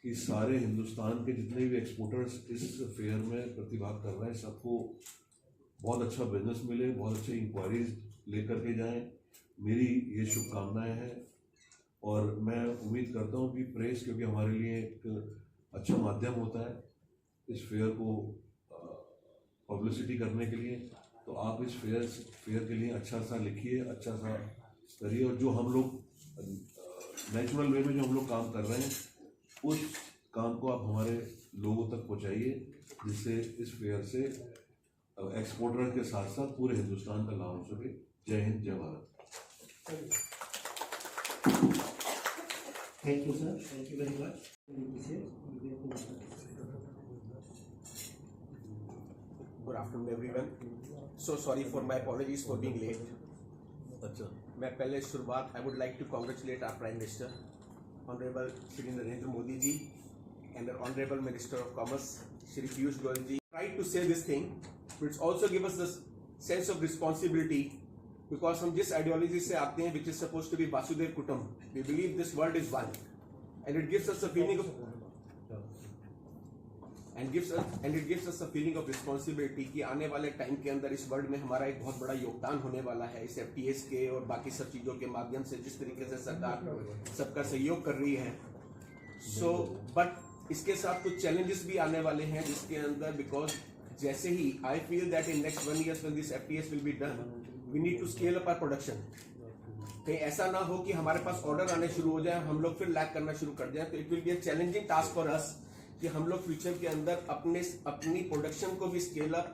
कि सारे हिंदुस्तान के जितने भी एक्सपोर्टर्स इस फेयर में प्रतिभाग कर रहे हैं, सबको बहुत अच्छा बिजनेस मिले, बहुत अच्छी इंक्वायरीज लेकर के जाएं। मेरी ये शुभकामनाएं हैं और मैं उम्मीद करता हूं कि प्रेस, क्योंकि हमारे लिए एक अच्छा माध्यम होता है इस फेयर को पब्लिसिटी करने के लिए, तो आप इस फेयर के लिए अच्छा सा लिखिए, अच्छा सा करिए और जो हम लोग नेचुरल वे में जो हम लोग काम कर रहे हैं उस काम को आप हमारे लोगों तक पहुंचाइए, जिससे इस फेयर से एक्सपोर्टर के साथ साथ पूरे हिंदुस्तान का लाभ हो सके। जय हिंद, जय Bharat. Thank you sir, thank you very much. Good afternoon everyone. So sorry for my apologies for being late. अच्छा, मैं पहले शुरुआत I would like to congratulate our Prime Minister, Honorable Shri Narendra Modi ji, and the Honorable Minister of Commerce, Shri Piyush Goyal ji. Tried to say this thing, but it's also give us this sense of responsibility because हम जिस ideology से आते हैं, which is supposed to be Vasudev Kutum, we believe this world is one, and it gives us a feeling of and it gives us a feeling of responsibility कि आने वाले time के अंदर इस वर्ल्ड में हमारा एक बहुत बड़ा योगदान होने वाला है इस FTAs के और बाकी सब चीज़ों के माध्यम से, जिस तरीके से सरकार सबका सहयोग कर रही है। सो बट इसके साथ कुछ चैलेंजेस भी आने वाले हैं जिसके अंदर, बिकॉज जैसे ही I feel that in next 1 year when this FTAs will be done, we need to scale up our production। कहीं ऐसा ना हो कि हमारे पास ऑर्डर आने शुरू हो जाए, हम लोग फिर लैक करना शुरू कर जाए, तो it will be a challenging task for us कि हम लोग फ्यूचर के अंदर अपनी प्रोडक्शन को भी स्केल अप,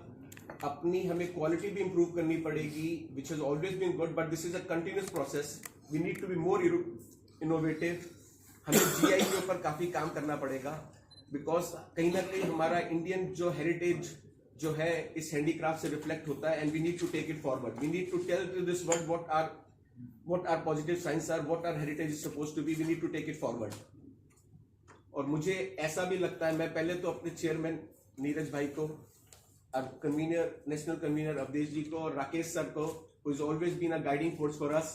अपनी हमें क्वालिटी भी इंप्रूव करनी पड़ेगी, which has always been good, but this is a continuous process. We need to be more innovative. हमें GI के ऊपर काफी काम करना पड़ेगा, बिकॉज कहीं ना कहीं हमारा इंडियन जो हेरिटेज जो है इस हैंडीक्राफ्ट से रिफ्लेक्ट होता है, and we need to take it forward. We need to tell to this world what our positive signs are, what our heritage is supposed to be. We need to take it forward। और मुझे ऐसा भी लगता है, मैं पहले तो अपने चेयरमैन नीरज भाई को, कन्वीनर, नेशनल कन्वीनर अवधेश जी को और राकेश सर को, who has always been a guiding force for us,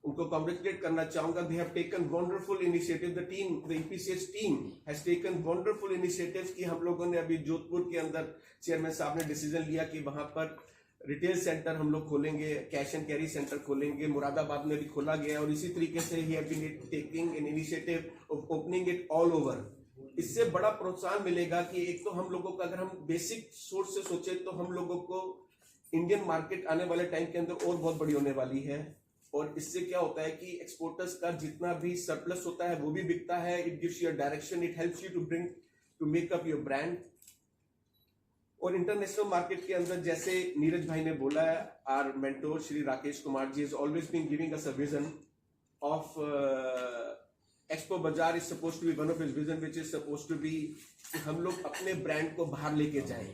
उनको कॉन्ग्रेचुलेट करना चाहूंगा। They have taken wonderful initiative. The team, the EPCH team has taken wonderful initiatives कि हम लोगों ने अभी जोधपुर के अंदर चेयरमैन साहब ने डिसीजन लिया कि वहां पर रिटेल सेंटर हम लोग खोलेंगे, कैश एंड कैरी सेंटर खोलेंगे, मुरादाबाद में भी खोला गया, और इसी तरीके से ही have been taking an initiative of opening it all over. इससे बड़ा प्रोत्साहन मिलेगा कि एक तो हम लोगों का, अगर हम बेसिक सोर्स से सोचे तो हम लोगों को इंडियन मार्केट आने वाले टाइम के अंदर और बहुत बड़ी होने वाली है, और इससे क्या होता है कि एक्सपोर्टर्स का जितना भी सरप्लस होता है वो भी बिकता है। It gives you direction, it helps you to make up your brand. और इंटरनेशनल मार्केट के अंदर जैसे नीरज भाई ने बोला है, our mentor Shri Rakesh Kumar ji is always been giving us a vision of Expo Bazaar is supposed to be one of his vision, which is supposed to be हम लोग अपने ब्रांड को बाहर लेके जाएं।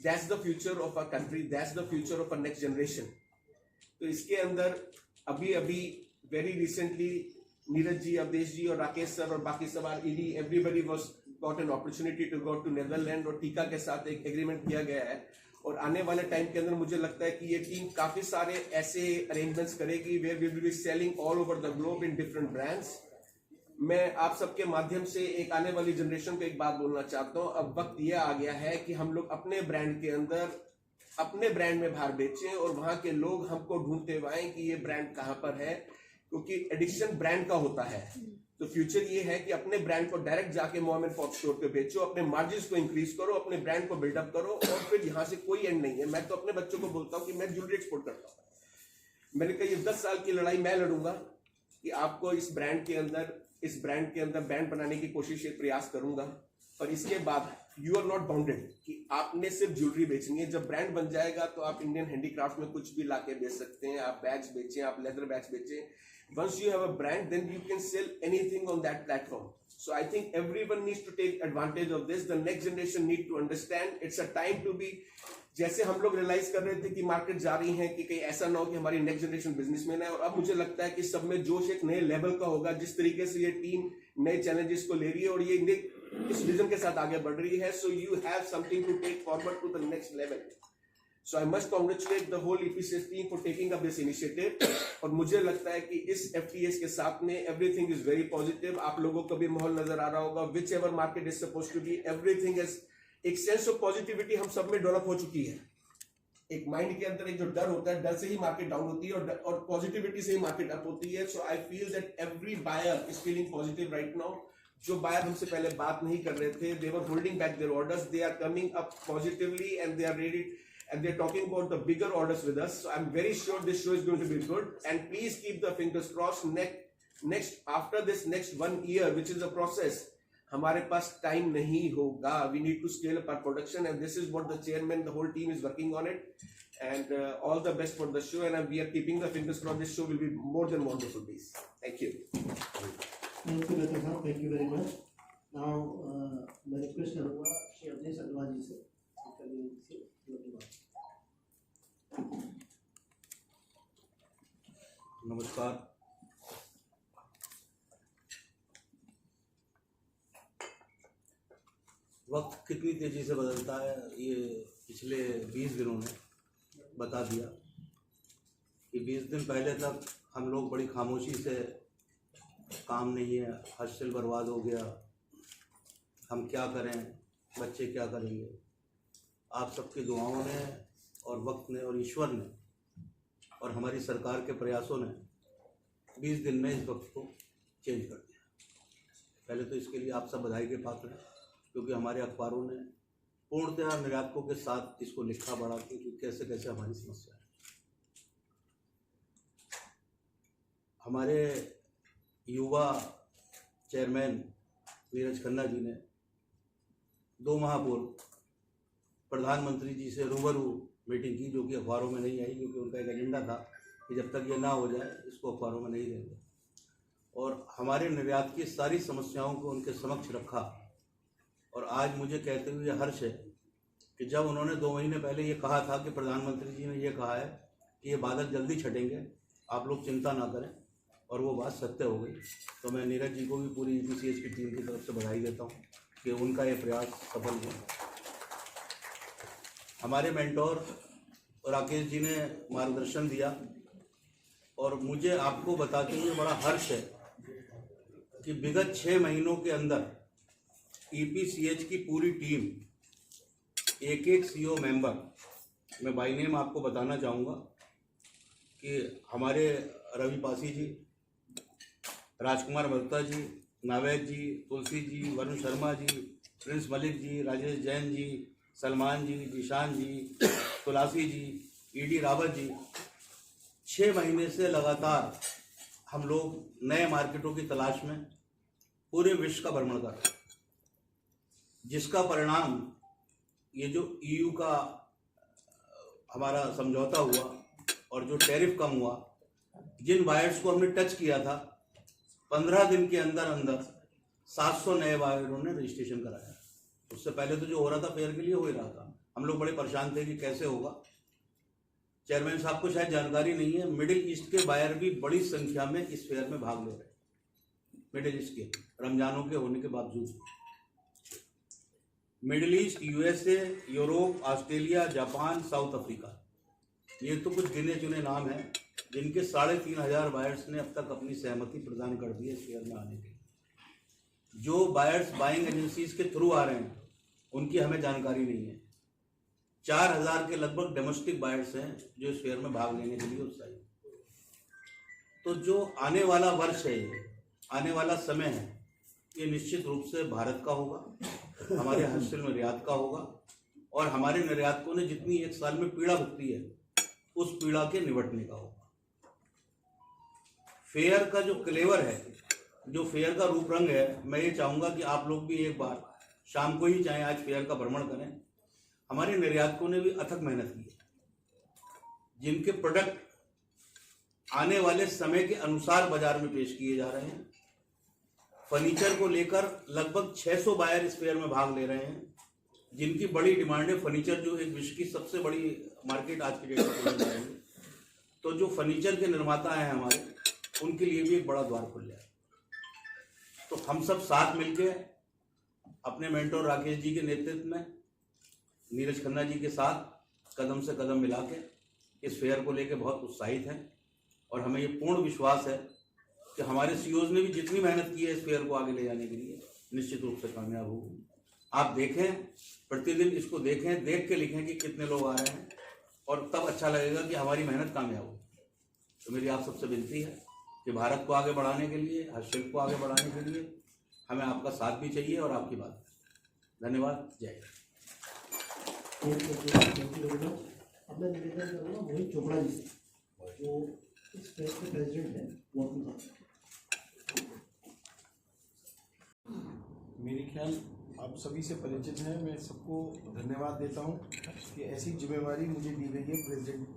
That's the future of a country, that's the future of a next generation. तो इसके अंदर अभी वेरी रिसेंटली नीरज जी, अवधेश जी और राकेश सर और बाकी सब ED, everybody was got an opportunity to go to Netherland, और टीका के साथ एक एग्रीमेंट किया गया है। और आने वाले टाइम के अंदर मुझे लगता है कि ये टीम काफी सारे ऐसे अरेंजमेंट्स करेगी where we will be selling all over the globe in different brands, मैं आप सबके माध्यम से एक आने वाली जनरेशन को एक बात बोलना चाहता हूं। अब वक्त यह आ गया है कि हम लोग अपने ब्रांड के अंदर अपने ब्रांड में बाहर बेचें और वहां के लोग हमको ढूंढते हुए आए कि ये ब्रांड कहां पर है, क्योंकि एडिक्शन ब्रांड का होता है। तो फ्यूचर ये है कि अपने ब्रांड को डायरेक्ट जाके मॉम एंड पॉप स्टोर पे बेचो, अपने मार्जिन को इंक्रीज करो, अपने ब्रांड को बिल्डअप करो, और फिर यहाँ से कोई एंड नहीं है। मैं तो अपने बच्चों को बोलता हूँ कि मैं ज्वेलरी एक्सपोर्ट करता हूँ। मैंने कहा ये 10 साल की लड़ाई मैं लड़ूंगा कि आपको इस ब्रांड के अंदर ब्रांड बनाने की कोशिश एक प्रयास करूंगा। और इसके बाद यू आर नॉट बाउंडेड कि आपने सिर्फ ज्वेलरी बेचनी है। जब ब्रांड बन जाएगा तो आप इंडियन हैंडीक्राफ्ट में कुछ भी लाके बेच सकते हैं। आप बैग्स बेचें, आप लेदर बैग्स बेचें। Once you have a brand, then you can sell anything on that platform. So I think everyone needs to take advantage of this. The next generation need to understand it's a time to be. जैसे हम लोग realise कर रहे थे कि market जा रही है कि कहीं ऐसा ना हो कि हमारी नेक्स्ट जनरेशन बिजनेसमैन है, और अब मुझे लगता है कि सब में जोश एक नए लेवल का होगा। जिस तरीके से ये टीम नए चैलेंजेस को ले रही है और ये इस विजन के साथ आगे बढ़ रही है, so you have something to take forward to the next level. So I must congratulate the whole EPCS team for taking up this initiative. और मुझे लगता है कि इस FTS के साथ में everything is very positive. आप लोगों को भी माहौल नजर आ रहा होगा। Whichever market is supposed to be, everything is एक सेंस ऑफ पॉजिटिविटी हम सब में डेवलप हो चुकी है। एक माइंड के अंदर एक जो डर होता है, डर से ही मार्केट डाउन होती है और पॉजिटिविटी से ही मार्केट अप होती है। So I feel that every buyer is feeling positive right now. जो बायर हमसे पहले बात नहीं कर रहे थे, they were holding back their orders, they are coming up positively and they are ready and they're talking about the bigger orders with us. So I'm very sure this show is going to be good, and please keep the fingers crossed. Next after this next 1 year, which is a process, हमारे पास time नहीं होगा. We need to scale up our production, and this is what the chairman, the whole team is working on it. And all the best for the show, and we are keeping the fingers crossed. This show will be more than wonderful, please. Thank you. Thank you, Mehta sahab. Thank you very much. Now, मैं request करूँगा श्री अवधेश अग्रवाल जी से नमस्कार। वक्त कितनी तेजी से बदलता है ये पिछले 20 दिनों ने बता दिया कि 20 दिन पहले तक हम लोग बड़ी खामोशी से काम नहीं है, हसल बर्बाद हो गया, हम क्या करें, बच्चे क्या करेंगे। आप सबकी दुआओं ने और वक्त ने और ईश्वर ने और हमारी सरकार के प्रयासों ने 20 दिन में इस वक्त को चेंज कर दिया। पहले तो इसके लिए आप सब बधाई के पात्र हैं, क्योंकि हमारे अखबारों ने पूर्णतः निर्यातकों के साथ इसको लिखा बढ़ा कि कैसे कैसे हमारी समस्या है। हमारे युवा चेयरमैन नीरज खन्ना जी ने 2 माह पूर्व प्रधानमंत्री जी से रूबरू मीटिंग की, जो कि अखबारों में नहीं आई, क्योंकि उनका एक एजेंडा था कि जब तक ये ना हो जाए इसको अखबारों में नहीं देंगे। और हमारे निर्यात की सारी समस्याओं को उनके समक्ष रखा। और आज मुझे कहते हुए हर्ष है कि जब उन्होंने 2 महीने पहले ये कहा था कि प्रधानमंत्री जी ने ये कहा है कि ये बादल जल्दी छटेंगे, आप लोग चिंता ना करें, और वो बात सत्य हो गई। तो मैं नीरज जी को भी पूरी EPCS की टीम की तरफ से बधाई देता हूँ कि उनका ये प्रयास सफल हुआ। हमारे मेंटोर राकेश जी ने मार्गदर्शन दिया, और मुझे आपको बताते हुए बड़ा हर्ष है कि विगत 6 महीनों के अंदर EPCH की पूरी टीम, एक CEO मेंबर, मैं बाई नेम आपको बताना चाहूँगा कि हमारे रवि पासी जी, राजकुमार भगता जी, नावेद जी, तुलसी जी, वरुण शर्मा जी, प्रिंस मलिक जी, राजेश जैन जी, सलमान जी, जिशान जी, तुलसी जी, ED रावत जी, 6 महीने से लगातार हम लोग नए मार्केटों की तलाश में पूरे विश्व का भ्रमण कर रहे हैं, जिसका परिणाम ये जो EU का हमारा समझौता हुआ और जो टैरिफ कम हुआ, जिन बायर्स को हमने टच किया था, 15 दिन के अंदर अंदर 700 नए बायरों ने रजिस्ट्रेशन कराया। उससे पहले तो जो हो रहा था फेयर के लिए हो ही रहा था, हम लोग बड़े परेशान थे कि कैसे होगा। चेयरमैन साहब को शायद जानकारी नहीं है, मिडिल ईस्ट के बायर भी बड़ी संख्या में इस फेयर में भाग ले रहे हैं, मिडिल ईस्ट के, रमजानों के होने के बावजूद। Middle east, USA, Europe, Australia, Japan, south Africa, ये तो कुछ गिने चुने नाम हैं जिनके 3500 बायर्स ने अब तक अपनी सहमति प्रदान कर दी है शेयर में आने के लिए। जो बायर्स बाइंग एजेंसीज के थ्रू आ रहे हैं उनकी हमें जानकारी नहीं है। 4000 के लगभग डोमेस्टिक बायर्स हैं जो इस फेयर में भाग लेने के लिए उत्साहित। तो जो आने वाला वर्ष है, आने वाला समय है, ये निश्चित रूप से भारत का होगा, हमारे हासिल निर्यात का होगा, और हमारे निर्यातकों ने जितनी एक साल में पीड़ा भुगती है उस पीड़ा के निपटने का होगा। फेयर का जो क्लेवर है, जो फेयर का रूप रंग है, मैं ये चाहूँगा कि आप लोग भी एक बार शाम को ही चाहे आज फेयर का भ्रमण करें। हमारे निर्यातकों ने भी अथक मेहनत की है, जिनके प्रोडक्ट आने वाले समय के अनुसार बाजार में पेश किए जा रहे हैं। फर्नीचर को लेकर लगभग 600 बायर इस फेयर में भाग ले रहे हैं, जिनकी बड़ी डिमांड है। फर्नीचर जो एक विश्व की सबसे बड़ी मार्केट आज के डेट में खोलने जा रही है, तो जो फर्नीचर के निर्माता हैं हमारे, उनके लिए भी एक बड़ा द्वार खुल जाए। तो हम सब साथ मिलके अपने मेंटोर राकेश जी के नेतृत्व में, नीरज खन्ना जी के साथ कदम से कदम मिला के इस फेयर को लेके बहुत उत्साहित हैं, और हमें ये पूर्ण विश्वास है कि हमारे सीईओज ने भी जितनी मेहनत की है इस फेयर को आगे ले जाने के लिए, निश्चित रूप से कामयाब होगी। आप देखें, प्रतिदिन इसको देखें, देख के लिखें कि कितने लोग आ रहे हैं, और तब अच्छा लगेगा कि हमारी मेहनत कामयाब हो। तो मेरी आप सबसे विनती है कि भारत को आगे बढ़ाने के लिए, हस्तशिल्प को आगे बढ़ाने के लिए हमें आपका साथ भी चाहिए और आपकी बात। धन्यवाद। जय हिंद। अब मैं निवेदन करूँगा मोहित चोपड़ा जी से, जो इस फेयर के प्रेसिडेंट हैं, वो अपनी बात। मेरे ख्याल आप सभी से परिचित हैं। मैं सबको धन्यवाद देता हूं कि ऐसी जिम्मेवारी मुझे दी गई है प्रेसिडेंट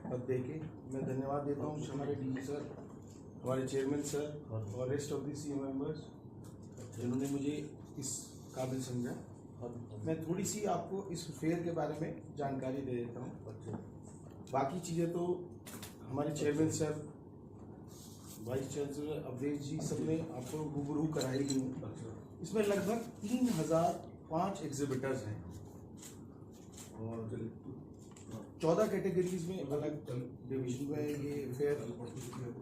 पद दे के। मैं धन्यवाद देता हूं हमारे डीजी सर, हमारे चेयरमैन सर और rest of the CM members, जिन्होंने मुझे इस काबिल समझा। मैं थोड़ी सी आपको इस फेयर के बारे में जानकारी दे देता हूँ। बाकी चीज़ें तो हमारे chairman sir, vice chancellor Avdhesh ji सब ने आपको रूबरू कराई गई हूँ। इसमें लगभग 3005 एग्जिबिटर्स हैं और 14 कैटेगरीज में अलग डिवीजन में ये फेयर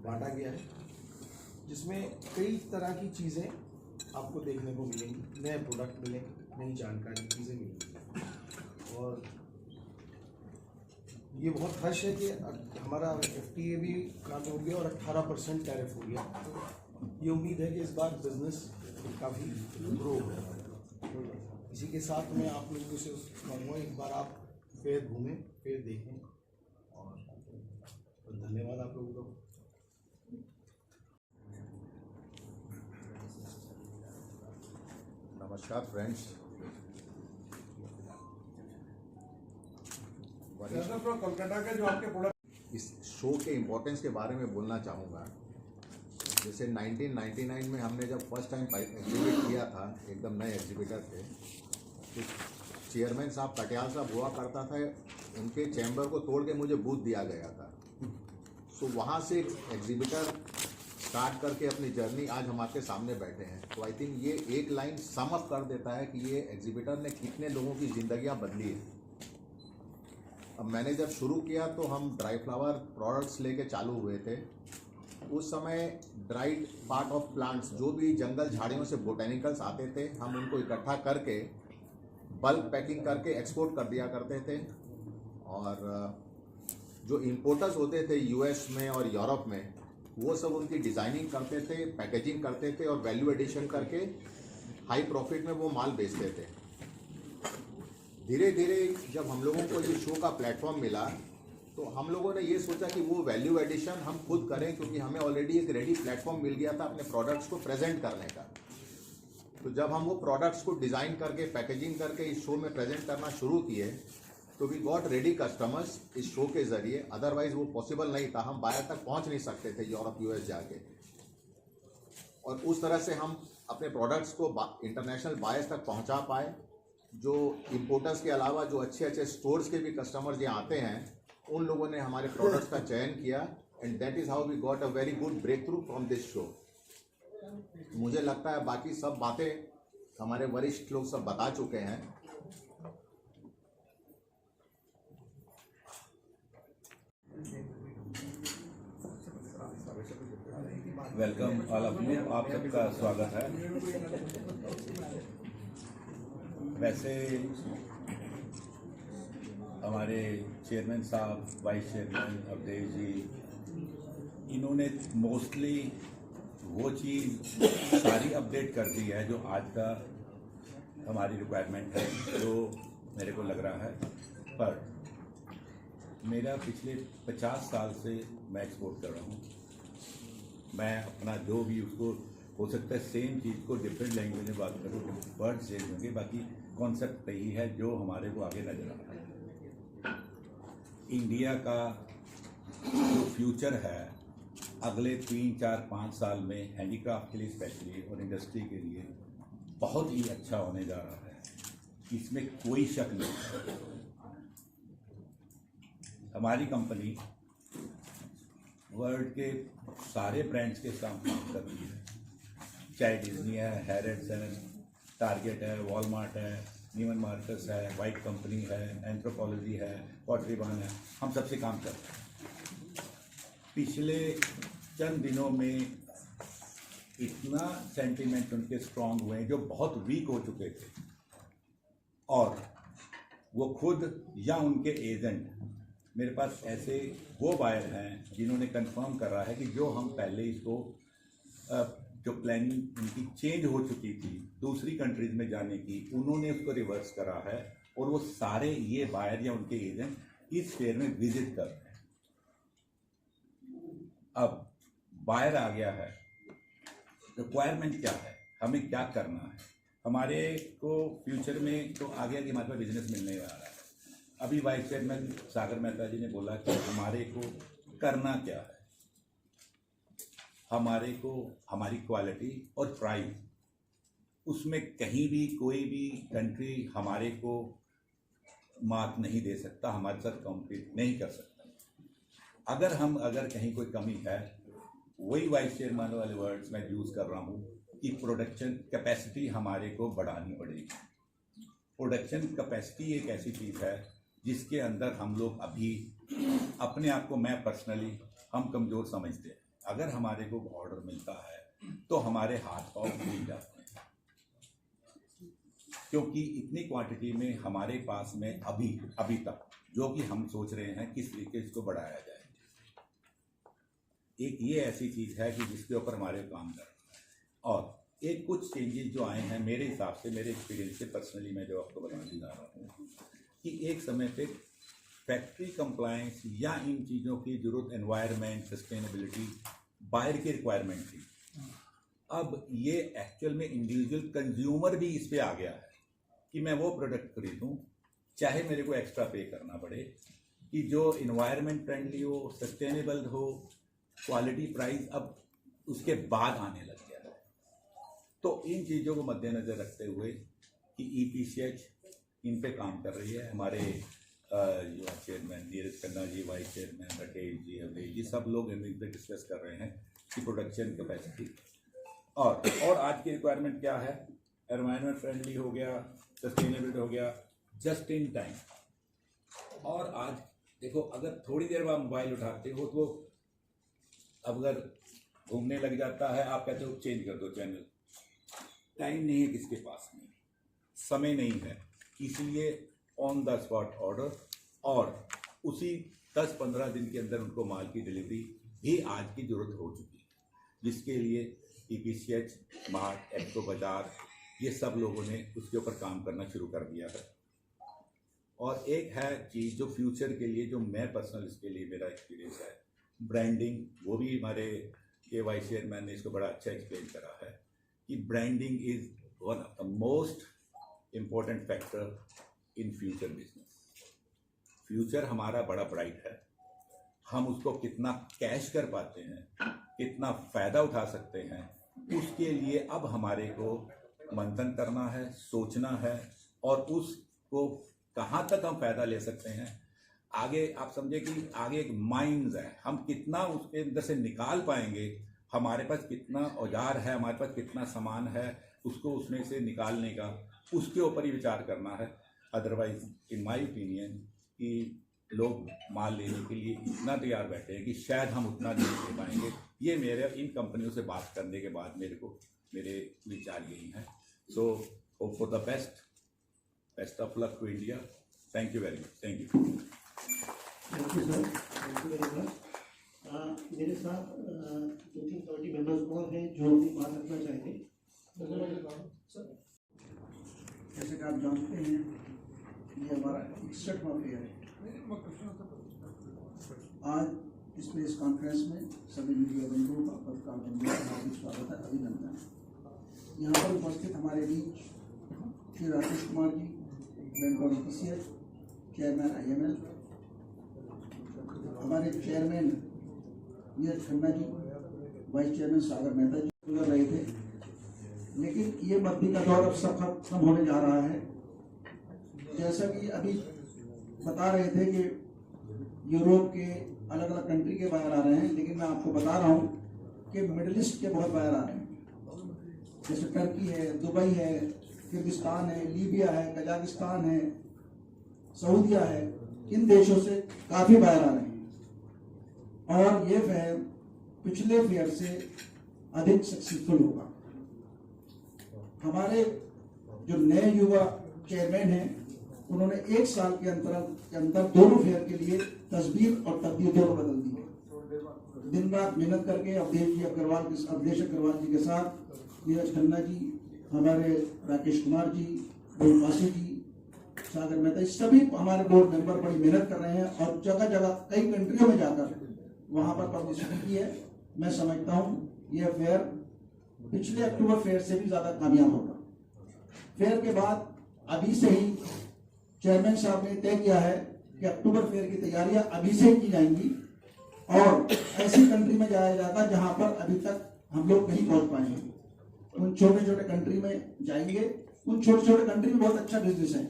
बांटा गया है, जिसमें कई तरह की चीज़ें आपको देखने को मिलेंगी, नए प्रोडक्ट मिलेंगे, नई जानकारी चीज़ें मिलेंगी। और ये बहुत हर्ष है कि हमारा FTA भी काम हो गया और 18% टैरिफ हो गया। ये उम्मीद है कि इस बार बिजनेस काफ़ी ग्रो होगा। इसी के साथ मैं आप लोगों से कहूँगा एक बार आप फेयर घूमें, फेयर देखें, और धन्यवाद आप लोगों का। नमस्कार फ्रेंड्स, इस शो के इम्पोर्टेंस के बारे में बोलना चाहूँगा। जैसे 1999 में हमने जब फर्स्ट टाइम एग्जिबिट किया था, एकदम नए एग्जिबिटर थे, तो चेयरमैन साहब कटियाल साहब हुआ करता था, उनके चैम्बर को तोड़ के मुझे बूथ दिया गया था। तो वहाँ से एग्जिबिटर स्टार्ट करके अपनी जर्नी आज हमारे सामने बैठे हैं। तो आई थिंक ये एक लाइन सम अप कर देता है कि ये एग्जिबिटर ने कितने लोगों की ज़िंदगियाँ बदली है। अब मैंने जब शुरू किया तो हम ड्राई फ्लावर प्रोडक्ट्स लेके चालू हुए थे। उस समय ड्राइड पार्ट ऑफ प्लांट्स, जो भी जंगल झाड़ियों से बोटेनिकल्स आते थे, हम उनको इकट्ठा करके बल्क पैकिंग करके एक्सपोर्ट कर दिया करते थे। और जो इम्पोर्टर्स होते थे US में और यूरोप में, वो सब उनकी डिज़ाइनिंग करते थे, पैकेजिंग करते थे और वैल्यू एडिशन करके हाई प्रॉफिट में वो माल बेचते थे। धीरे धीरे जब हम लोगों को ये शो का प्लेटफॉर्म मिला, तो हम लोगों ने ये सोचा कि वो वैल्यू एडिशन हम खुद करें, क्योंकि हमें ऑलरेडी एक रेडी प्लेटफॉर्म मिल गया था अपने प्रोडक्ट्स को प्रेजेंट करने का। तो जब हम वो प्रोडक्ट्स को डिज़ाइन करके, पैकेजिंग करके इस शो में प्रेजेंट करना शुरू किए, तो वी गॉट रेडी कस्टमर्स इस शो के ज़रिए। अदरवाइज वो पॉसिबल नहीं था, हम बाहर तक पहुंच नहीं सकते थे यूरोप US जाके। और उस तरह से हम अपने प्रोडक्ट्स को इंटरनेशनल बायर्स तक पहुंचा पाए। जो इम्पोर्टर्स के अलावा जो अच्छे अच्छे स्टोर्स के भी कस्टमर्स यहाँ आते हैं, उन लोगों ने हमारे प्रोडक्ट्स का चयन किया, and that is how we got a very good breakthrough from this show. मुझे लगता है बाकी सब बातें हमारे वरिष्ठ लोग सब बता चुके हैं। वेलकम ऑल ऑफ यू, आप सबका स्वागत है। वैसे हमारे चेयरमैन साहब, वाइस चेयरमैन अवधेश जी, इन्होंने मोस्टली वो चीज़ सारी अपडेट कर दी है जो आज का हमारी रिक्वायरमेंट है, जो मेरे को लग रहा है। पर मेरा पिछले 50 साल से मैं एक्सपोर्ट कर रहा हूँ। मैं अपना जो भी उसको हो सकता है सेम चीज़ को डिफरेंट लैंग्वेज में बात करूँ, वर्ड चेंज होंगे, बाकी कॉन्सेप्ट यही है जो हमारे को आगे नजर आ रहा है। इंडिया का जो फ्यूचर है अगले 3, 4, 5 साल में हैंडीक्राफ्ट के लिए स्पेशली और इंडस्ट्री के लिए बहुत ही अच्छा होने जा रहा है, इसमें कोई शक नहीं। हमारी कंपनी वर्ल्ड के सारे ब्रांड्स के साथ काम कर रही है, चाहे डिज्नी है, हैरिट्स है, टारगेट है, वॉलमार्ट है, नीमन मार्कस है, वाइट कंपनी है, एंथ्रोपोलॉजी है, पॉटरी बान है, हम सबसे काम कर रहे हैं। पिछले चंद दिनों में इतना सेंटीमेंट उनके स्ट्रांग हुए हैं जो बहुत वीक हो चुके थे, और वो खुद या उनके एजेंट मेरे पास ऐसे वो बायर हैं जिन्होंने कंफर्म कर रहा है कि जो हम पहले इसको जो प्लानिंग उनकी चेंज हो चुकी थी दूसरी कंट्रीज में जाने की, उन्होंने उसको रिवर्स करा है, और वो सारे ये बायर या उनके एजेंट इस फेयर में विजिट कर रहे हैं। अब बायर आ गया है, रिक्वायरमेंट क्या है, हमें क्या करना है। हमारे को फ्यूचर में तो आ गया कि हमारे पास बिजनेस मिलने आ रहा है। अभी वाइस चेयरमैन सागर मेहता जी ने बोला कि हमारे को करना क्या है, हमारे को हमारी क्वालिटी और प्राइस, उसमें कहीं भी कोई भी कंट्री हमारे को मार्क नहीं दे सकता, हमारे साथ कॉम्पीट नहीं कर सकता। अगर कहीं कोई कमी है, वही वाइस चेयरमैन वाले वर्ड्स मैं यूज़ कर रहा हूँ कि प्रोडक्शन कैपेसिटी हमारे को बढ़ानी पड़ेगी। प्रोडक्शन कैपेसिटी एक ऐसी चीज़ है जिसके अंदर हम लोग अभी अपने आप को, मैं पर्सनली, हम कमज़ोर समझते हैं। अगर हमारे को ऑर्डर मिलता है तो हमारे हाथ पाँव खुल जाते हैं, क्योंकि इतनी क्वांटिटी में हमारे पास में अभी तक जो कि हम सोच रहे हैं किस तरीके इसको बढ़ाया जाए। एक ये ऐसी चीज़ है कि जिसके ऊपर हमारे काम करना है, और एक कुछ चेंजेस जो आए हैं मेरे हिसाब से, मेरे एक्सपीरियंस से पर्सनली मैं जो आपको बताने जा रहा हूँ कि एक समय पे फैक्ट्री कंप्लायंस या इन चीज़ों की जरूरत, एनवायरनमेंट, सस्टेनेबिलिटी, बायर की रिक्वायरमेंट थी। अब ये एक्चुअल में इंडिविजुअल कंज्यूमर भी इस पे आ गया है कि मैं वो प्रोडक्ट खरीदूं चाहे मेरे को एक्स्ट्रा पे करना पड़े, कि जो इन्वायरमेंट फ्रेंडली हो, सस्टेनेबल हो, क्वालिटी, प्राइस अब उसके बाद आने लग गया है। तो इन चीज़ों को मद्देनज़र रखते हुए कि EPCH इन पे काम कर रही है, हमारे जो chairman Neeraj Khanna ji, vice chairman Rakesh ji, Awadhesh ji, सब लोग इन पे डिस्कस कर रहे हैं कि प्रोडक्शन कैपेसिटी और आज की रिक्वायरमेंट क्या है। एनवायरनमेंट फ्रेंडली हो गया, सस्टेनेबल हो गया, जस्ट इन टाइम। और आज देखो, अगर थोड़ी देर बाद मोबाइल उठाते हो तो अगर घूमने लग जाता है, आप कहते हो चेंज कर दो चैनल, टाइम नहीं है किसके पास में, समय नहीं है, इसलिए ऑन द स्पॉट ऑर्डर, और उसी 10-15 दिन के अंदर उनको माल की डिलीवरी भी आज की ज़रूरत हो चुकी है, जिसके लिए EPCH, मार्ट, एक्सपो बाज़ार, ये सब लोगों ने उसके ऊपर काम करना शुरू कर दिया है। और एक है चीज़ जो फ्यूचर के लिए, जो मैं पर्सनल इसके लिए मेरा एक्सपीरियंस है, ब्रांडिंग। वो भी हमारे के वाइस चेयरमैन ने इसको बड़ा अच्छा एक्सप्लेन करा है कि branding is one of the most important factor in future business. Future हमारा बड़ा ब्राइट है, हम उसको कितना कैश कर पाते हैं, कितना फ़ायदा उठा सकते हैं, उसके लिए अब हमारे को मंथन करना है, सोचना है, और उसको कहाँ तक हम फ़ायदा ले सकते हैं। आगे आप समझे कि आगे एक माइंस है, हम कितना उसके अंदर से निकाल पाएंगे, हमारे पास कितना औजार है, हमारे पास कितना सामान है, उसको उसमें से निकालने का, उसके ऊपर ही विचार करना है। अदरवाइज इन माय ओपिनियन कि लोग माल लेने के लिए इतना तैयार बैठे हैं कि शायद हम उतना नहीं ले पाएंगे ये मेरे इन कंपनियों से बात करने के बाद मेरे विचार यही हैं। So hope for the best of luck to India. Thank you very much. Thank you. Thank you sir, thank you very much. मेरे साथ 2-3 कमेटी मेंबर्स और हैं जो अपनी बात रखना चाहेंगे। जैसे कि आप जानते हैं ये हमारा 61वां फेयर है। आज इस प्रेस कॉन्फ्रेंस में सभी मीडिया बंधुओं का पत्रकार बंधुओं का हार्दिक स्वागत है, अभिनंदन। यहाँ पर उपस्थित हमारे बीच श्री राकेश कुमार जी, मेंबर ऑफिसियर, चेयरमैन IML, हमारे chairman Neeraj Khanna ji, vice chairman सागर मेहता जी गुजर रहे थे, लेकिन ये मंदी का दौर अब सब खत्म होने जा रहा है। जैसा कि अभी बता रहे थे कि यूरोप के अलग अलग कंट्री के बाहर आ रहे हैं, लेकिन मैं आपको बता रहा हूँ कि मिडिल ईस्ट के बहुत बाहर आ रहे हैं। जैसे टर्की है, दुबई है, किर्गिस्तान है, लीबिया है, कजाकिस्तान है, सऊदिया है, इन देशों से काफी बाहर आ रहे हैं। और ये फेयर पिछले फेयर से अधिक सक्सेसफुल होगा। हमारे जो नए युवा चेयरमैन हैं, उन्होंने 1 साल के अंदर दोनों फेयर के लिए तस्वीर और तकदीर दोनों बदल दी है। दिन रात मेहनत करके अवधेश अग्रवाल जी के साथ नीरज खन्ना जी, हमारे राकेश कुमार जी, बोलपासी जी, सागर मेहता, सभी हमारे बोर्ड मेंबर बड़ी मेहनत कर रहे हैं और जगह जगह कई कंट्रियों में जाकर वहां पर पब्लिसिटी की है। मैं समझता हूँ यह फेयर पिछले अक्टूबर फेयर से भी ज्यादा कामयाब होगा। फेयर के बाद अभी से ही चेयरमैन साहब ने तय किया है कि अक्टूबर फेयर की तैयारियां अभी से की जाएंगी और ऐसी कंट्री में जाया जाएगा जहां पर अभी तक हम लोग नहीं पहुंच पाए हैं। उन छोटे छोटे कंट्री में जाएंगे, उन छोटे छोटे कंट्री में बहुत अच्छा बिजनेस है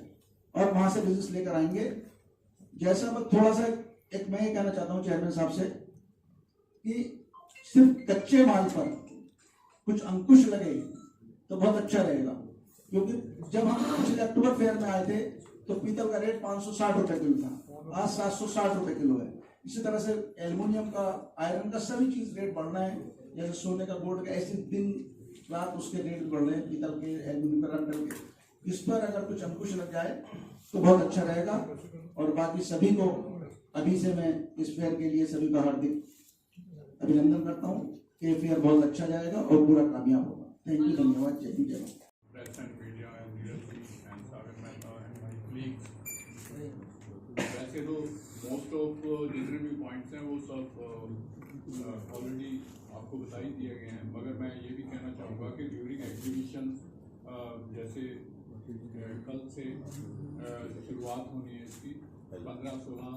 और वहां से बिजनेस लेकर आएंगे। जैसा मैं थोड़ा सा मैं ये कहना चाहता हूँ चेयरमैन साहब से कि सिर्फ कच्चे माल पर कुछ अंकुश लगे तो बहुत अच्छा रहेगा, क्योंकि जब हम पिछले अक्टूबर फेयर में आए थे तो पीतल का रेट 560 रुपए किलो था, आज 760 रुपए किलो है। इसी तरह से एल्युमिनियम का, आयरन का, सभी चीज रेट बढ़ना है। जैसे सोने का, गोल्ड का, ऐसे दिन रात उसके रेट बढ़ रहे हैं, पीतल के, एल्युमिनियम का, रत्न के। इस पर अगर कुछ अंकुश लग जाए तो बहुत अच्छा रहेगा। और बाकी सभी को अभी से मैं इस फेयर के लिए सभी का हार्दिक अभिनंदन करता हूँ कि फेयर बहुत अच्छा जाएगा और पूरा कामयाब होगा। थैंक यू, धन्यवाद। जय हिंद, जय भारत। वैसे तो मोस्ट ऑफ जितने भी पॉइंट्स हैं वो सब ऑलरेडी आपको बता ही दिए गए हैं, मगर मैं ये भी कहना चाहूँगा कि ड्यूरिंग एग्जीबिशन जैसे कल से शुरुआत होनी है इसकी 15, 16,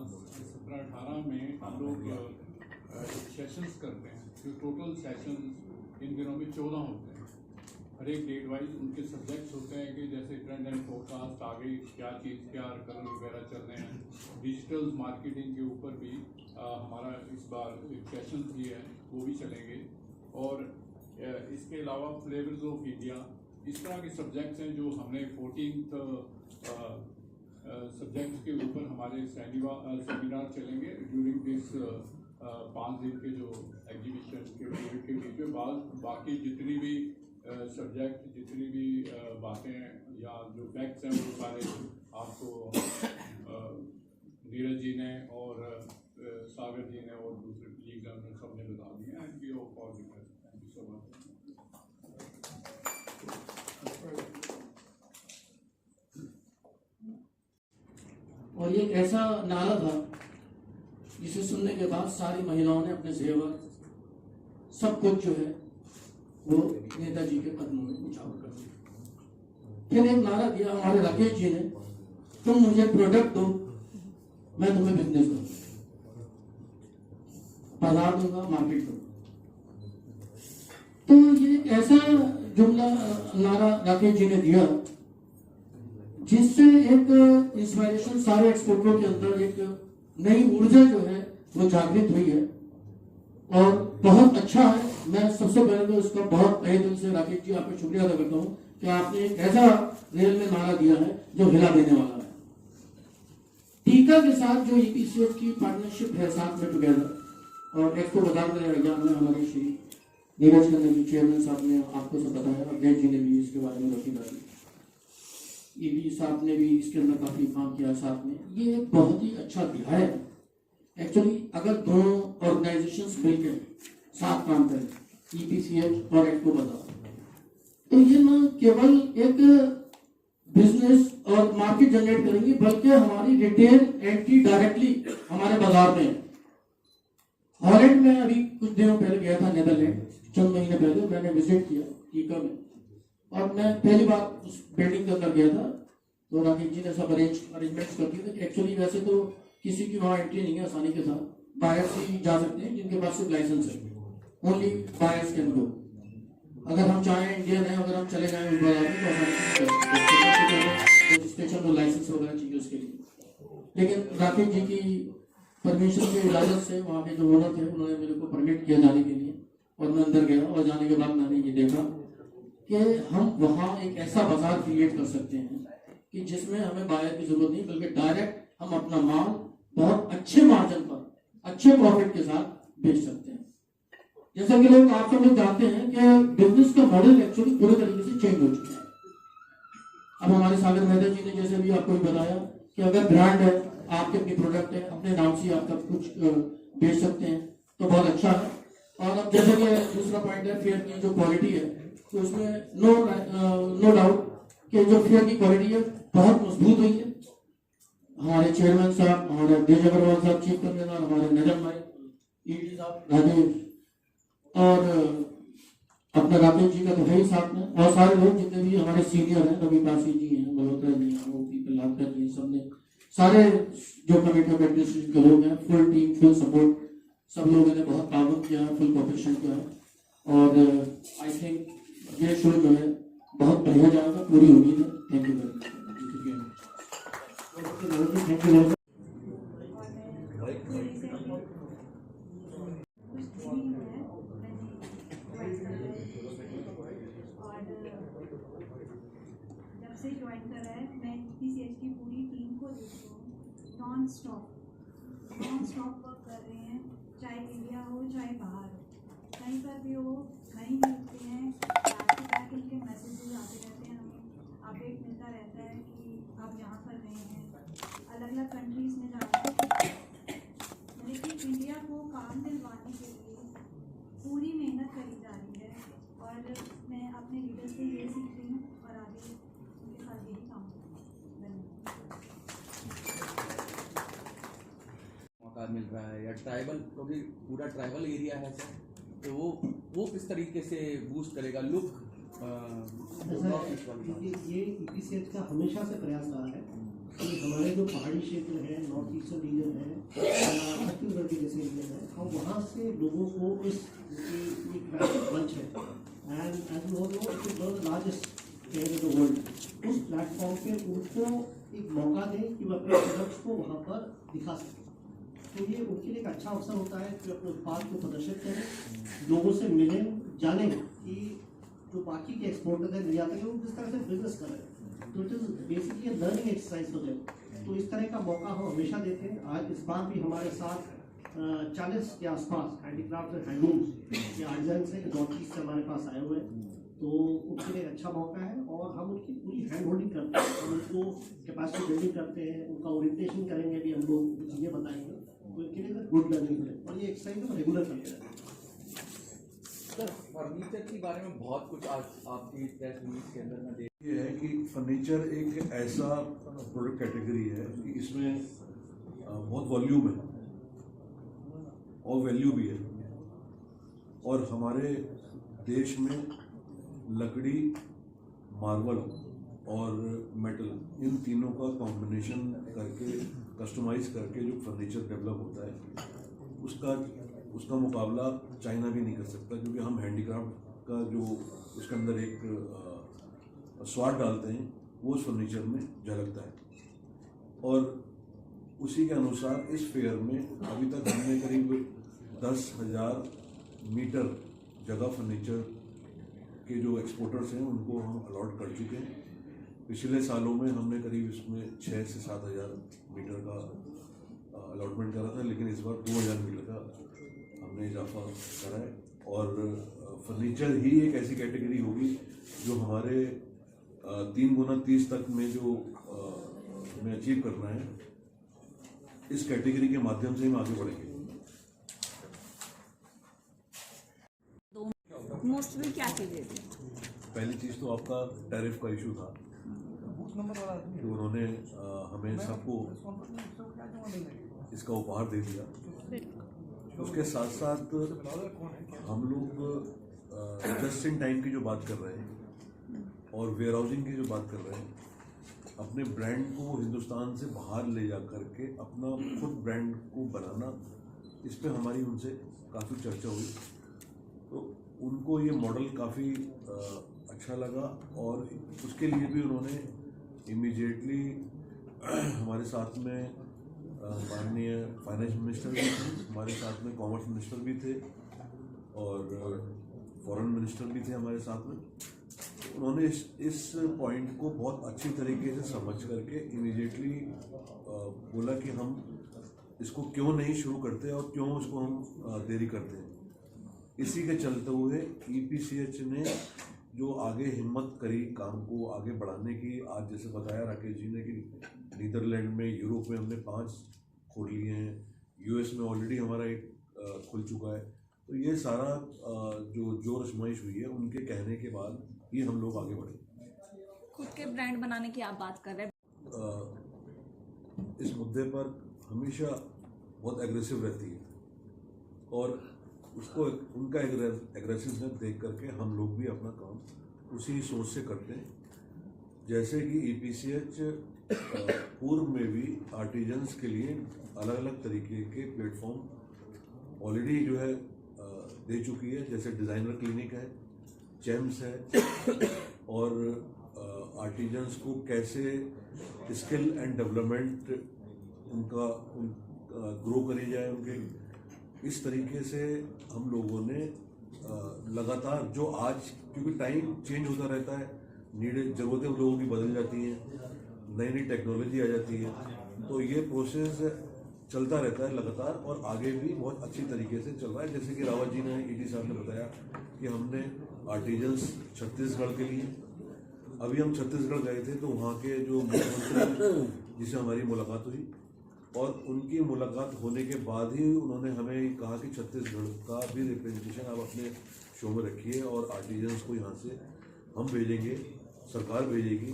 17, 18 में हम लोग सेशंस करते हैं। जो टोटल सेशंस इन दिनों में 14 होते हैं। हर एक डेट वाइज उनके सब्जेक्ट्स होते हैं कि जैसे ट्रेंड एंड फोरकास्ट, आगे क्या चीज़, क्या कलर वगैरह चल रहे हैं। डिजिटल मार्केटिंग के ऊपर भी हमारा इस बार सेशन भी है, वो भी चलेंगे। और इसके अलावा फ्लेवर्स ऑफ इंडिया, इस तरह के सब्जेक्ट्स हैं जो हमने 14th सब्जेक्ट्स के ऊपर हमारे सेमिनार चलेंगे ड्यूरिंग दिस 5 दिन के जो एग्जीबिशन के पीरियड के बीच में। बाकी जितनी भी सब्जेक्ट, जितनी भी बातें या जो फैक्ट्स हैं वो सारे आपको नीरज जी ने और सागर जी ने और दूसरे एग्जामिनर सब ने बता दिए हैं। Thank you so much. और ये एक ऐसा नारा था जिसे सुनने के बाद सारी महिलाओं ने अपने जेवर सब कुछ जो है वो नेताजी के कदमों में उछावर कर दिया। फिर एक नारा दिया हमारे राकेश जी ने, तुम मुझे प्रोडक्ट दो, मैं तुम्हें बिजनेस दूंगा, बाजार दूंगा, मार्केट दूंगा। तो ये ऐसा जुमला नारा राकेश जी ने दिया जिससे एक इंस्पिरेशन सारे एक्सपोर्टरों के अंदर एक नई ऊर्जा जो है वो जागृत हुई है और बहुत अच्छा है। मैं सबसे पहले तो इसका बहुत तहे दिल से राकेश जी आपका शुक्रिया अदा करता हूँ कि आपने एक ऐसा रेल में नारा दिया है जो हिला देने वाला है। टीका के साथ जो EPCH की पार्टनरशिप है साथ में टुगेदर, और एक्सपो बाजार के एग्जाम में हमारे श्री नीरज खन्ना जी चेयरमैन साहब ने आपको सब बताया, अध्यक्ष जी ने भी इसके बारे में रोशनी डाली, ईडी साहब ने भी इसके अंदर काफी काम किया साथ में। ये एक बहुत ही अच्छा अध्याय है एक्चुअली। अगर दोनों ऑर्गेनाइजेशंस मिलकर साथ काम करें, EPCH और एक्सपो बाजार, तो ये न केवल एक बिजनेस और मार्केट जनरेट करेंगे बल्कि हमारी रिटेल एंट्री डायरेक्टली हमारे बाजार में है। हॉलैंड में अभी कुछ दिनों पहले गया था, नेदरलैंड, चंद महीने पहले मैंने विजिट किया टीका में, और मैं पहली बार उस बिल्डिंग के अंदर गया था, तो राकेश जी ने सब अरेंजमेंट्स कर दिए थे। एक्चुअली वैसे तो किसी की वहाँ एंट्री नहीं है आसानी के साथ, बाहर से ही जा सकते हैं जिनके पास सिर्फ लाइसेंस है, ओनली बायर्स कैन गो। अगर हम चाहें इंडियन है, अगर हम चले जाएं उस बाजार में तो आसानी रजिस्ट्रेशन और लाइसेंस वगैरह चाहिए उसके लिए। लेकिन राकेश जी की परमिशन के इजाजत से वहाँ के जो ओनर थे उन्होंने मेरे को परमिट किया जाने के लिए, और मैं अंदर गया, और जाने के बाद मैंने ये देखा कि हम वहाँ एक ऐसा बाजार क्रिएट कर सकते हैं कि जिसमें हमें बायर की जरूरत नहीं, बल्कि डायरेक्ट हम अपना माल बहुत अच्छे मार्जिन पर, अच्छे प्रॉफिट के साथ बेच सकते हैं। जैसा कि लोग आप सब लोग जानते हैं कि बिजनेस का मॉडल एक्चुअली पूरे तरीके से चेंज हो चुका है। अब हमारे सागर मेहता जी ने जैसे भी आपको बताया कि अगर ब्रांड है, आपके अपनी प्रोडक्ट है, अपने नाम से आप सब कुछ बेच सकते हैं, तो बहुत अच्छा है। और अब जैसे कि दूसरा पॉइंट है फेयर की जो क्वालिटी है, तो उसमें नो डाउट कि जो फेयर की क्वालिटी है बहुत मजबूत हुई है। हमारे चेयरमैन साहब, हमारे देज अग्रवाल साहब चीफ कन्वीनर, हमारे नजम भाई, ईडी साहब, राजेश, और अपना राकेश जी का तो है ही साथ में, और सारे लोग जितने भी हमारे सीनियर हैं, रवि पासी जी हैं, मल्होत्रा जी हैं, ओपी प्रहलादकर जी, सबने सारे जो कमेटी ऑफ एडमिनिस्ट्रेशन के लोग हैं, फुल टीम, फुल सपोर्ट, सब लोगों ने बहुत ताउन किया है, फुल कोऑपरेशन किया है, और आई थिंक ये शो जो है बहुत बढ़िया जाएगा, पूरी उम्मीद है। Thank you very much. जब से ज्वाइन कर रहा है, मैं EPCH की पूरी टीम को देखती हूँ, नॉन स्टॉप वर्क कर रहे हैं, चाहे इंडिया हो चाहे बाहर हो, कहीं पर भी हो, कहीं मिलते हैं, बैक टू बैक इनके मैसेजेस आते रहते हैं, हमें अपडेट मिलता रहता है कि आप यहाँ पर गए हैं, अलग अलग कंट्रीज़ में जा रहे हैं। लेकिन इंडिया को काम दिलवाने के लिए पूरी मेहनत करी जा रही है, और मैं अपने लीडर से ये सीख रही हूँ और आगे उनके साथ यही काम मौका मिल रहा है, या ट्राइबल, क्योंकि पूरा ट्राइबल एरिया है सर, तो वो किस तरीके से बूस्ट करेगा लुक। ये EPCH का हमेशा से प्रयास रहा है कि हमारे जो पहाड़ी क्षेत्र है, नॉर्थ ईस्टर्न रीजन है, छत्तीसगढ़ के जैसे रीजन है, हम वहाँ से लोगों को इस मंच है, and as you all know it is one of the largest player in the world, उस प्लेटफॉर्म पे उनको एक मौका दें कि वो अपने प्रोडक्ट्स को वहाँ पर दिखा सकें। तो ये उनके लिए एक अच्छा अवसर होता है कि अपने उत्पाद को प्रदर्शित करें, लोगों से मिलें, जानें कि जो बाकी के एक्सपोर्टर हैं, निर्यातक हैं, वो किस तरह से बिजनेस कर रहे हैं। तो it is basically a learning exercise for them. तो इस तरह का मौका हम हमेशा देते हैं। आज इस बार भी हमारे साथ 40 के आसपास हैंडीक्राफ्ट और हैंडलूम्स के आर्टिजन्स हैं, नॉर्थ ईस्ट से हमारे पास आए हुए हैं, तो उनके लिए अच्छा मौका है, और हम उनकी पूरी हैंड होल्डिंग करते हैं, हम उनको कैपेसिटी बिल्डिंग करते हैं, उनका ओरिएंटेशन करेंगे भी, हम लोग चीज़ें बताएंगे, तो इनके लिए गुड लर्निंग है, और ये एक्सरसाइज हम रेगुलर करते हैं। सर फर्नीचर के बारे में बहुत कुछ आज आपकी प्रेस रिलीज के अंदर में देख, ये है कि फर्नीचर एक ऐसा प्रोडक्ट कैटेगरी है कि इसमें बहुत वॉल्यूम है और वैल्यू भी है, और हमारे देश में लकड़ी, मार्बल और मेटल, इन तीनों का कॉम्बिनेशन करके, कस्टमाइज करके जो फर्नीचर डेवलप होता है, उसका मुकाबला चाइना भी नहीं कर सकता, क्योंकि हम हैंडीक्राफ्ट का जो उसके अंदर एक स्वाद डालते हैं वो उस फर्नीचर में झलकता है। और उसी के अनुसार इस फेयर में अभी तक हमने करीब 10,000 मीटर जगह फर्नीचर के जो एक्सपोर्टर्स हैं उनको हम अलॉट कर चुके हैं। पिछले सालों में हमने करीब इसमें 6 से 7,000 मीटर का अलॉटमेंट करा था, लेकिन इस बार 2,000 मीटर का हमने इजाफा करा है। और फर्नीचर ही एक ऐसी कैटेगरी होगी जो हमारे 3 गुना 30 तक में जो हमें अचीव करना है, इस कैटेगरी के माध्यम से हम आगे बढ़ेंगे। मोस्टली क्या चीजें थी? पहली चीज़ तो आपका टैरिफ का इशू था, तो उन्होंने हमें सबको इसका उपहार दे दिया। उसके साथ साथ हम लोग जस्ट इन टाइम की जो बात कर रहे हैं और वेयर हाउसिंग की जो बात कर रहे हैं, अपने ब्रांड को हिंदुस्तान से बाहर ले जा करके अपना खुद ब्रांड को बनाना, इस पे हमारी उनसे काफ़ी चर्चा हुई। तो उनको ये मॉडल काफ़ी अच्छा लगा और उसके लिए भी उन्होंने इमीडिएटली हमारे साथ में माननीय फाइनेंस मिनिस्टर भी थे, हमारे साथ में कॉमर्स मिनिस्टर भी थे और फॉरेन मिनिस्टर भी थे हमारे साथ में। उन्होंने इस पॉइंट को बहुत अच्छी तरीके से समझ करके इमीडिएटली बोला कि हम इसको क्यों नहीं शुरू करते और क्यों उसको हम देरी करते हैं। इसी के चलते हुए EPCH ने जो आगे हिम्मत करी काम को आगे बढ़ाने की, आज जैसे बताया राकेश जी ने कि नीदरलैंड में, यूरोप में हमने 5 खोल लिए हैं, US में ऑलरेडी हमारा एक खुल चुका है। तो ये सारा जो जोर आजमाइश हुई है, उनके कहने के बाद ही हम लोग आगे बढ़े। खुद के ब्रांड बनाने की आप बात कर रहे हैं, इस मुद्दे पर हमेशा बहुत एग्रेसिव रहती है और उसको उनका एग्रेसिवनेस देख करके हम लोग भी अपना काम उसी सोच से करते हैं। जैसे कि EPCH पूर्व में भी आर्टिजन्स के लिए अलग अलग तरीके के प्लेटफॉर्म ऑलरेडी जो है दे चुकी है, जैसे डिज़ाइनर क्लिनिक है, चैम्स है और आर्टिजन्स को कैसे स्किल एंड डेवलपमेंट उनका ग्रो करी जाए उनके, इस तरीके से हम लोगों ने लगातार जो आज, क्योंकि टाइम चेंज होता रहता है, ज़रूरतें लोगों की बदल जाती हैं, नई नई टेक्नोलॉजी आ जाती है, तो ये प्रोसेस चलता रहता है लगातार और आगे भी बहुत अच्छी तरीके से चल रहा है। जैसे कि रावत जी ने, ED साहब ने बताया कि हमने आर्टिजन्स छत्तीसगढ़ के लिए, अभी हम छत्तीसगढ़ गए थे तो वहाँ के जो मुख्यमंत्री जिससे हमारी मुलाकात हुई और उनकी मुलाकात होने के बाद ही उन्होंने हमें कहा कि छत्तीसगढ़ का भी रिप्रेजेंटेशन आप अपने शो में रखिए और आर्टिजन्स को यहाँ से हम भेजेंगे, सरकार भेजेगी